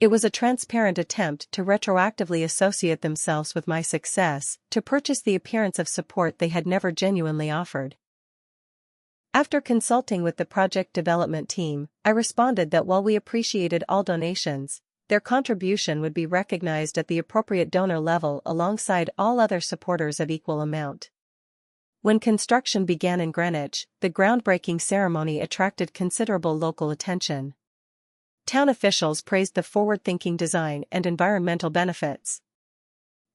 It was a transparent attempt to retroactively associate themselves with my success, to purchase the appearance of support they had never genuinely offered. After consulting with the project development team, I responded that while we appreciated all donations, their contribution would be recognized at the appropriate donor level alongside all other supporters of equal amount. When construction began in Greenwich, the groundbreaking ceremony attracted considerable local attention. Town officials praised the forward-thinking design and environmental benefits.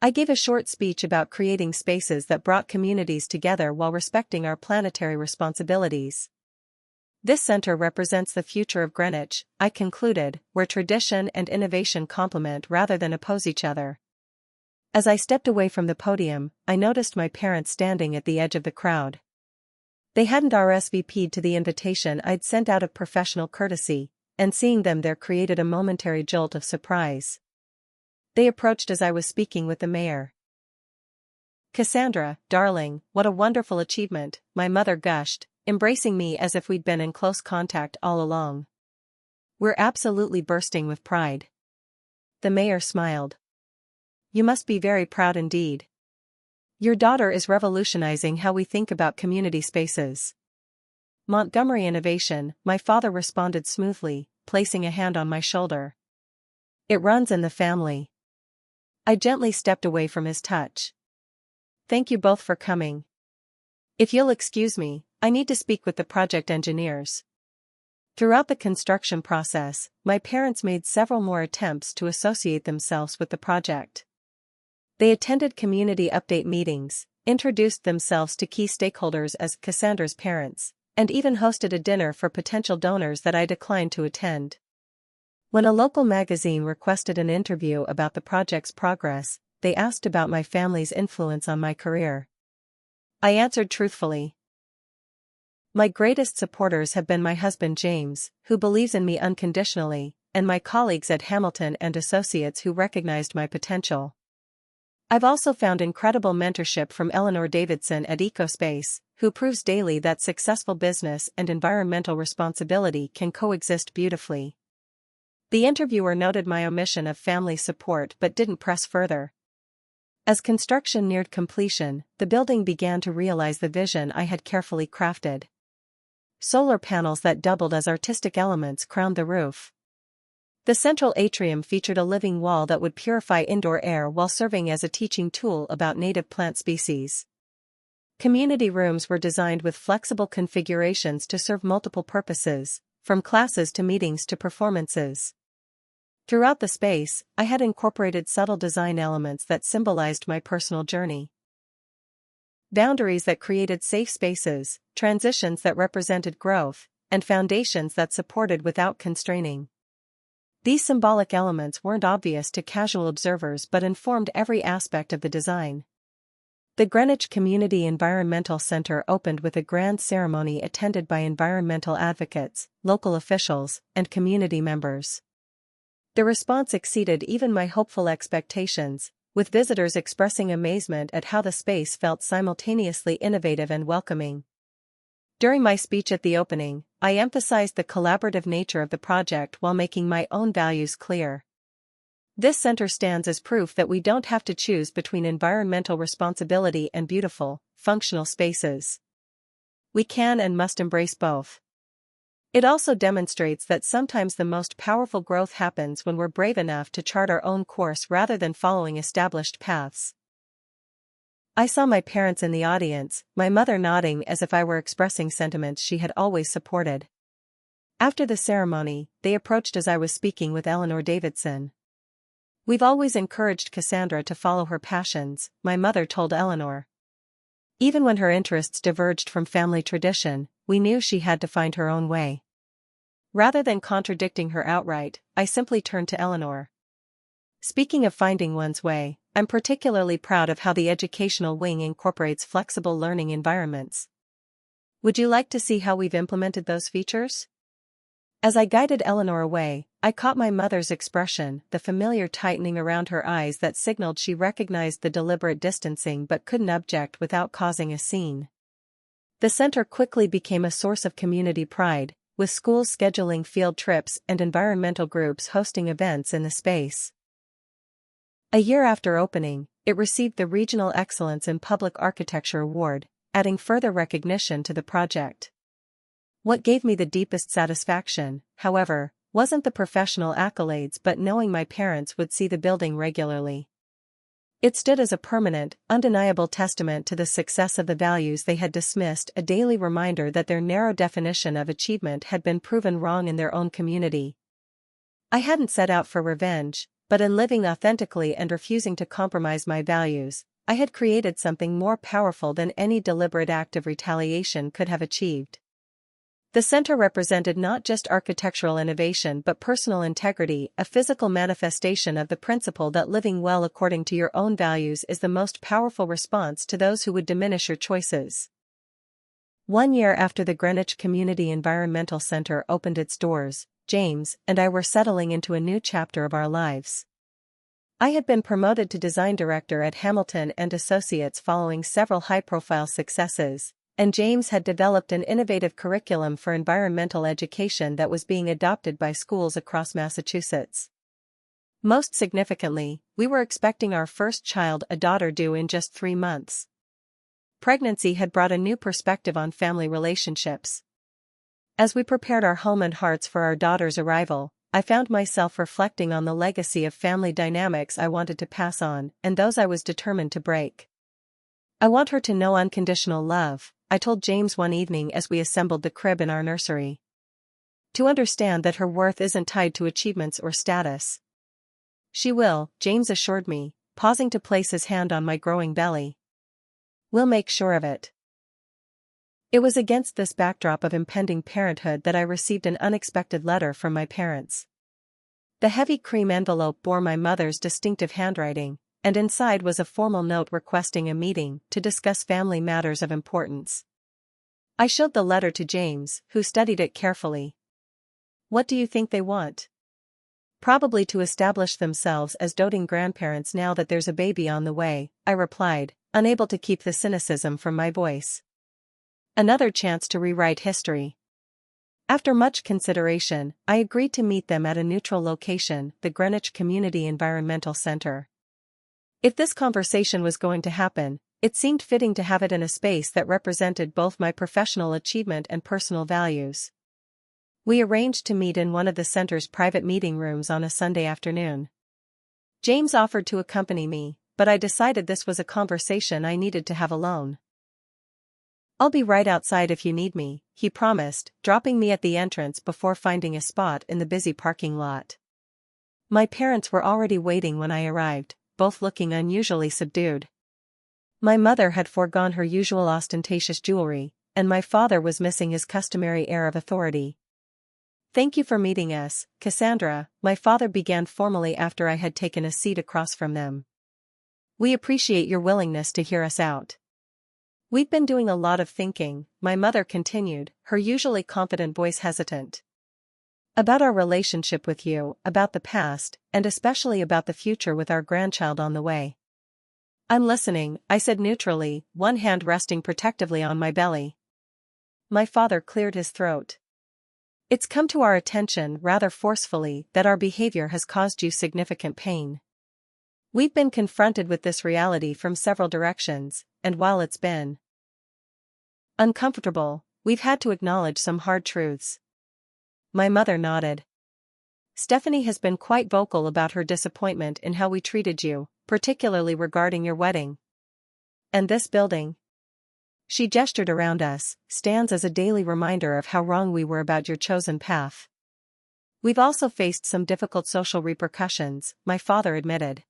I gave a short speech about creating spaces that brought communities together while respecting our planetary responsibilities. "This center represents the future of Greenwich," I concluded, "where tradition and innovation complement rather than oppose each other." As I stepped away from the podium, I noticed my parents standing at the edge of the crowd. They hadn't RSVP'd to the invitation I'd sent out of professional courtesy, and seeing them there created a momentary jolt of surprise. They approached as I was speaking with the mayor. "Cassandra, darling, what a wonderful achievement," my mother gushed, embracing me as if we'd been in close contact all along. "We're absolutely bursting with pride." The mayor smiled. "You must be very proud indeed. Your daughter is revolutionizing how we think about community spaces." "Montgomery innovation," my father responded smoothly, placing a hand on my shoulder. "It runs in the family." I gently stepped away from his touch. "Thank you both for coming. If you'll excuse me, I need to speak with the project engineers." Throughout the construction process, my parents made several more attempts to associate themselves with the project. They attended community update meetings, introduced themselves to key stakeholders as Cassandra's parents, and even hosted a dinner for potential donors that I declined to attend. When a local magazine requested an interview about the project's progress, they asked about my family's influence on my career. I answered truthfully. "My greatest supporters have been my husband James, who believes in me unconditionally, and my colleagues at Hamilton and Associates who recognized my potential. I've also found incredible mentorship from Eleanor Davidson at EcoSpace, who proves daily that successful business and environmental responsibility can coexist beautifully." The interviewer noted my omission of family support but didn't press further. As construction neared completion, the building began to realize the vision I had carefully crafted. Solar panels that doubled as artistic elements crowned the roof. The central atrium featured a living wall that would purify indoor air while serving as a teaching tool about native plant species. Community rooms were designed with flexible configurations to serve multiple purposes, from classes to meetings to performances. Throughout the space, I had incorporated subtle design elements that symbolized my personal journey. Boundaries that created safe spaces, transitions that represented growth, and foundations that supported without constraining. These symbolic elements weren't obvious to casual observers but informed every aspect of the design. The Greenwich Community Environmental Center opened with a grand ceremony attended by environmental advocates, local officials, and community members. The response exceeded even my hopeful expectations, with visitors expressing amazement at how the space felt simultaneously innovative and welcoming. During my speech at the opening, I emphasized the collaborative nature of the project while making my own values clear. This center stands as proof that we don't have to choose between environmental responsibility and beautiful, functional spaces. We can and must embrace both. It also demonstrates that sometimes the most powerful growth happens when we're brave enough to chart our own course rather than following established paths. I saw my parents in the audience, my mother nodding as if I were expressing sentiments she had always supported. After the ceremony, they approached as I was speaking with Eleanor Davidson. "We've always encouraged Cassandra to follow her passions," my mother told Eleanor. "Even when her interests diverged from family tradition, we knew she had to find her own way." Rather than contradicting her outright, I simply turned to Eleanor. "Speaking of finding one's way, I'm particularly proud of how the educational wing incorporates flexible learning environments. Would you like to see how we've implemented those features?" As I guided Eleanor away, I caught my mother's expression, the familiar tightening around her eyes that signaled she recognized the deliberate distancing but couldn't object without causing a scene. The center quickly became a source of community pride, with schools scheduling field trips and environmental groups hosting events in the space. A year after opening, it received the Regional Excellence in Public Architecture Award, adding further recognition to the project. What gave me the deepest satisfaction, however, wasn't the professional accolades but knowing my parents would see the building regularly. It stood as a permanent, undeniable testament to the success of the values they had dismissed, a daily reminder that their narrow definition of achievement had been proven wrong in their own community. I hadn't set out for revenge, but in living authentically and refusing to compromise my values, I had created something more powerful than any deliberate act of retaliation could have achieved. The center represented not just architectural innovation but personal integrity, a physical manifestation of the principle that living well according to your own values is the most powerful response to those who would diminish your choices. 1 year after the Greenwich Community Environmental Center opened its doors, James and I were settling into a new chapter of our lives. I had been promoted to design director at Hamilton and Associates following several high-profile successes, and James had developed an innovative curriculum for environmental education that was being adopted by schools across Massachusetts. Most significantly, we were expecting our first child, a daughter, due in just 3 months. Pregnancy had brought a new perspective on family relationships. As we prepared our home and hearts for our daughter's arrival, I found myself reflecting on the legacy of family dynamics I wanted to pass on and those I was determined to break. "I want her to know unconditional love," I told James one evening as we assembled the crib in our nursery. "To understand that her worth isn't tied to achievements or status." "She will," James assured me, pausing to place his hand on my growing belly. "We'll make sure of it." It was against this backdrop of impending parenthood that I received an unexpected letter from my parents. The heavy cream envelope bore my mother's distinctive handwriting, and inside was a formal note requesting a meeting to discuss family matters of importance. I showed the letter to James, who studied it carefully. "What do you think they want?" "Probably to establish themselves as doting grandparents now that there's a baby on the way," I replied, unable to keep the cynicism from my voice. Another chance to rewrite history. After much consideration, I agreed to meet them at a neutral location, the Greenwich Community Environmental Center. If this conversation was going to happen, it seemed fitting to have it in a space that represented both my professional achievement and personal values. We arranged to meet in one of the center's private meeting rooms on a Sunday afternoon. James offered to accompany me, but I decided this was a conversation I needed to have alone. "I'll be right outside if you need me," he promised, dropping me at the entrance before finding a spot in the busy parking lot. My parents were already waiting when I arrived, both looking unusually subdued. My mother had foregone her usual ostentatious jewelry, and my father was missing his customary air of authority. "Thank you for meeting us, Cassandra," my father began formally after I had taken a seat across from them. "We appreciate your willingness to hear us out." "We've been doing a lot of thinking," my mother continued, her usually confident voice hesitant. "About our relationship with you, about the past, and especially about the future with our grandchild on the way." "I'm listening," I said neutrally, one hand resting protectively on my belly. My father cleared his throat. "It's come to our attention rather forcefully that our behavior has caused you significant pain. We've been confronted with this reality from several directions, and while it's been uncomfortable, we've had to acknowledge some hard truths." My mother nodded. "Stephanie has been quite vocal about her disappointment in how we treated you, particularly regarding your wedding. And this building," she gestured around us, "stands as a daily reminder of how wrong we were about your chosen path." "We've also faced some difficult social repercussions," my father admitted.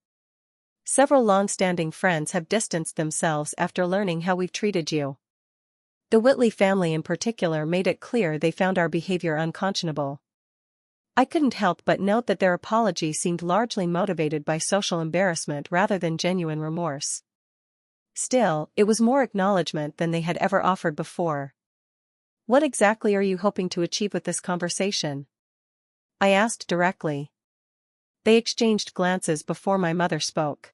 "Several long-standing friends have distanced themselves after learning how we've treated you. The Whitley family in particular made it clear they found our behavior unconscionable." I couldn't help but note that their apology seemed largely motivated by social embarrassment rather than genuine remorse. Still, it was more acknowledgement than they had ever offered before. "What exactly are you hoping to achieve with this conversation?" I asked directly. They exchanged glances before my mother spoke.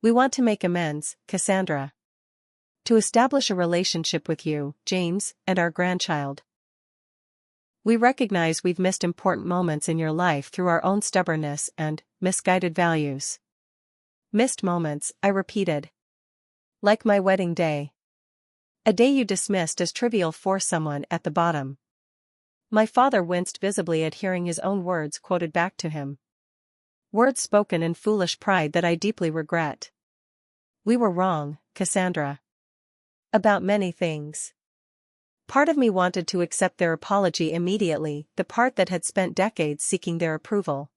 "We want to make amends, Cassandra. To establish a relationship with you, James, and our grandchild. We recognize we've missed important moments in your life through our own stubbornness and misguided values." "Missed moments," I repeated. "Like my wedding day. A day you dismissed as trivial for someone at the bottom." My father winced visibly at hearing his own words quoted back to him. "Words spoken in foolish pride that I deeply regret. We were wrong, Cassandra. About many things." Part of me wanted to accept their apology immediately, the part that had spent decades seeking their approval.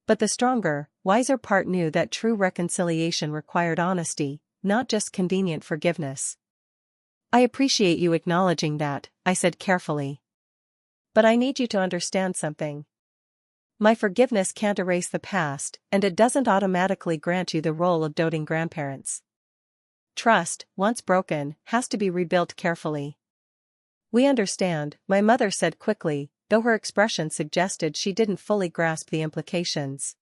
But the stronger, wiser part knew that true reconciliation required honesty, not just convenient forgiveness. "I appreciate you acknowledging that," I said carefully. "But I need you to understand something. My forgiveness can't erase the past, and it doesn't automatically grant you the role of doting grandparents. Trust, once broken, has to be rebuilt carefully." "We understand," my mother said quickly, though her expression suggested she didn't fully grasp the implications.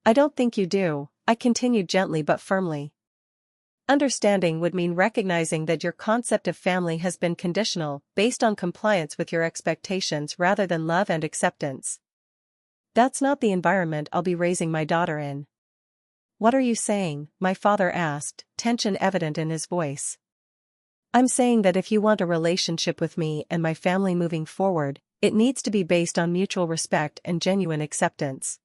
"I don't think you do," I continued gently but firmly. "Understanding would mean recognizing that your concept of family has been conditional, based on compliance with your expectations rather than love and acceptance. That's not the environment I'll be raising my daughter in." "What are you saying?" my father asked, tension evident in his voice. "I'm saying that if you want a relationship with me and my family moving forward, it needs to be based on mutual respect and genuine acceptance.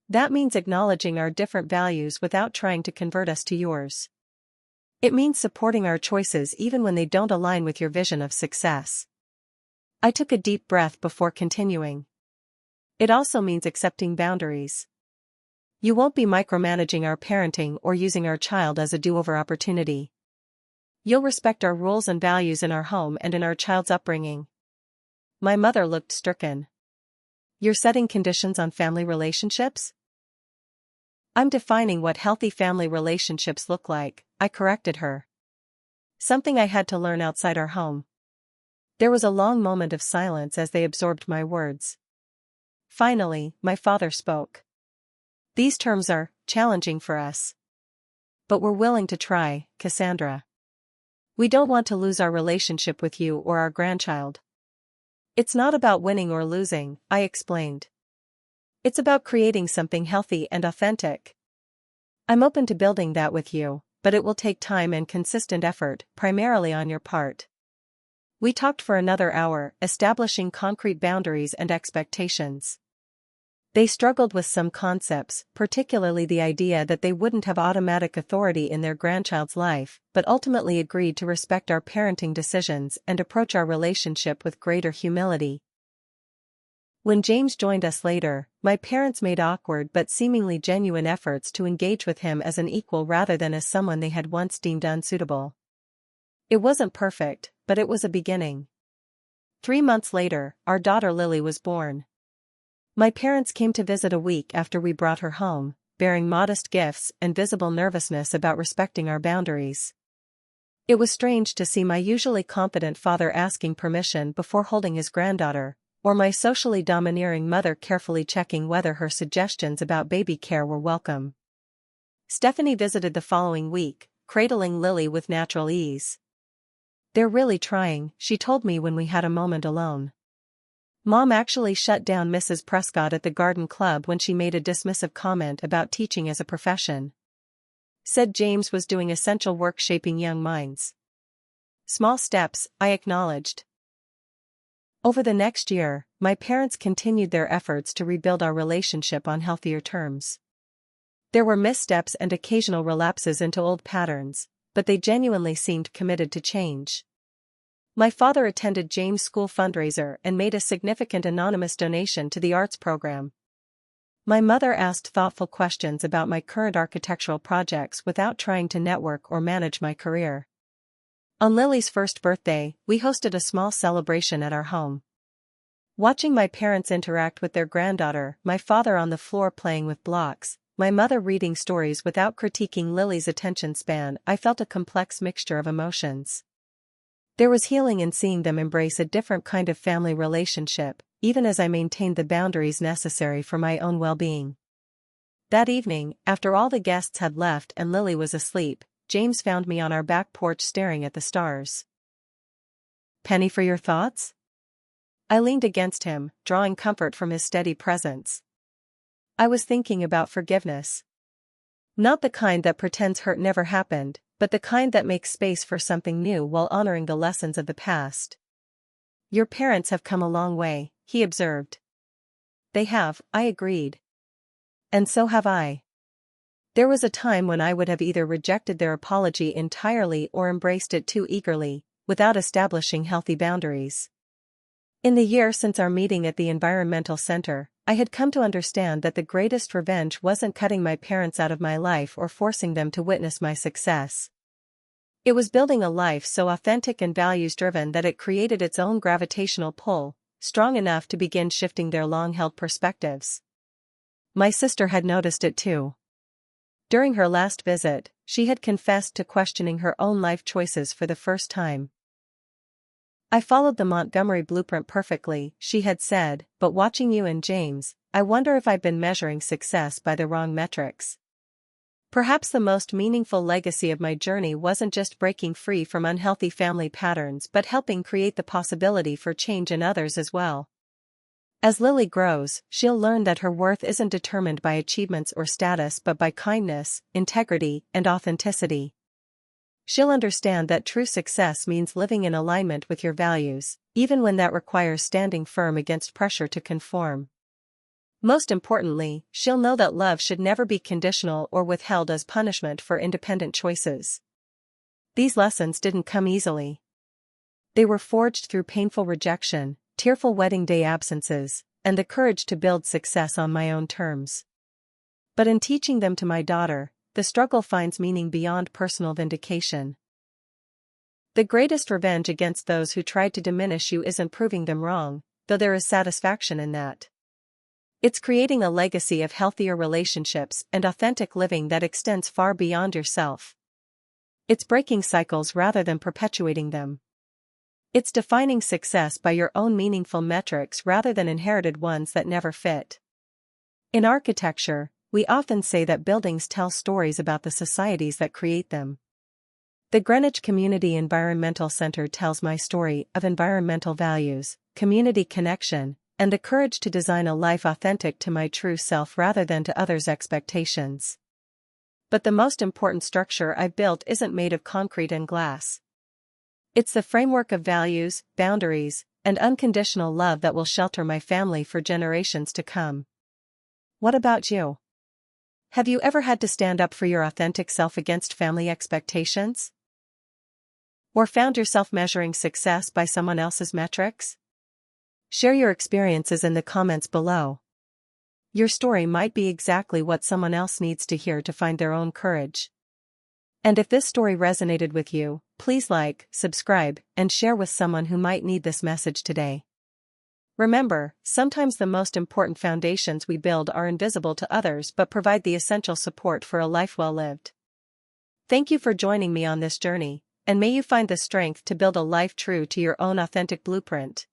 That means acknowledging our different values without trying to convert us to yours. It means supporting our choices even when they don't align with your vision of success." I took a deep breath before continuing. "It also means accepting boundaries. You won't be micromanaging our parenting or using our child as a do-over opportunity. You'll respect our rules and values in our home and in our child's upbringing." My mother looked stricken. "You're setting conditions on family relationships?" "I'm defining what healthy family relationships look like," I corrected her. "Something I had to learn outside our home." There was a long moment of silence as they absorbed my words. Finally, my father spoke. "These terms are challenging for us. But we're willing to try, Cassandra. We don't want to lose our relationship with you or our grandchild." "It's not about winning or losing," I explained. "It's about creating something healthy and authentic. I'm open to building that with you, but it will take time and consistent effort, primarily on your part." We talked for another hour, establishing concrete boundaries and expectations. They struggled with some concepts, particularly the idea that they wouldn't have automatic authority in their grandchild's life, but ultimately agreed to respect our parenting decisions and approach our relationship with greater humility. When James joined us later, my parents made awkward but seemingly genuine efforts to engage with him as an equal rather than as someone they had once deemed unsuitable. It wasn't perfect, but it was a beginning. 3 months later, our daughter Lily was born. My parents came to visit a week after we brought her home, bearing modest gifts and visible nervousness about respecting our boundaries. It was strange to see my usually confident father asking permission before holding his granddaughter, or my socially domineering mother carefully checking whether her suggestions about baby care were welcome. Stephanie visited the following week, cradling Lily with natural ease. "They're really trying," she told me when we had a moment alone. Mom actually shut down Mrs. Prescott at the garden club when she made a dismissive comment about teaching as a profession. Said James was doing essential work shaping young minds. Small steps, I acknowledged. Over the next year, my parents continued their efforts to rebuild our relationship on healthier terms. There were missteps and occasional relapses into old patterns, but they genuinely seemed committed to change. My father attended James' school fundraiser and made a significant anonymous donation to the arts program. My mother asked thoughtful questions about my current architectural projects without trying to network or manage my career. On Lily's first birthday, we hosted a small celebration at our home. Watching my parents interact with their granddaughter, my father on the floor playing with blocks, my mother reading stories without critiquing Lily's attention span, I felt a complex mixture of emotions. There was healing in seeing them embrace a different kind of family relationship, even as I maintained the boundaries necessary for my own well-being. That evening, after all the guests had left and Lily was asleep, James found me on our back porch staring at the stars. "Penny for your thoughts?" I leaned against him, drawing comfort from his steady presence. "I was thinking about forgiveness. Not the kind that pretends hurt never happened, but the kind that makes space for something new while honoring the lessons of the past." "Your parents have come a long way," he observed. "They have," I agreed. "And so have I. There was a time when I would have either rejected their apology entirely or embraced it too eagerly, without establishing healthy boundaries. In the year since our meeting at the environmental center, I had come to understand that the greatest revenge wasn't cutting my parents out of my life or forcing them to witness my success. It was building a life so authentic and values-driven that it created its own gravitational pull, strong enough to begin shifting their long-held perspectives. My sister had noticed it too. During her last visit, she had confessed to questioning her own life choices for the first time. "I followed the Montgomery blueprint perfectly," she had said, "but watching you and James, I wonder if I've been measuring success by the wrong metrics." Perhaps the most meaningful legacy of my journey wasn't just breaking free from unhealthy family patterns but helping create the possibility for change in others as well. As Lily grows, she'll learn that her worth isn't determined by achievements or status but by kindness, integrity, and authenticity. She'll understand that true success means living in alignment with your values, even when that requires standing firm against pressure to conform. Most importantly, she'll know that love should never be conditional or withheld as punishment for independent choices. These lessons didn't come easily. They were forged through painful rejection, tearful wedding day absences, and the courage to build success on my own terms. But in teaching them to my daughter, the struggle finds meaning beyond personal vindication. The greatest revenge against those who tried to diminish you isn't proving them wrong, though there is satisfaction in that. It's creating a legacy of healthier relationships and authentic living that extends far beyond yourself. It's breaking cycles rather than perpetuating them. It's defining success by your own meaningful metrics rather than inherited ones that never fit. In architecture, we often say that buildings tell stories about the societies that create them. The Greenwich Community Environmental Center tells my story of environmental values, community connection, and the courage to design a life authentic to my true self rather than to others' expectations. But the most important structure I've built isn't made of concrete and glass. It's the framework of values, boundaries, and unconditional love that will shelter my family for generations to come. What about you? Have you ever had to stand up for your authentic self against family expectations? Or found yourself measuring success by someone else's metrics? Share your experiences in the comments below. Your story might be exactly what someone else needs to hear to find their own courage. And if this story resonated with you, please like, subscribe, and share with someone who might need this message today. Remember, sometimes the most important foundations we build are invisible to others but provide the essential support for a life well lived. Thank you for joining me on this journey, and may you find the strength to build a life true to your own authentic blueprint.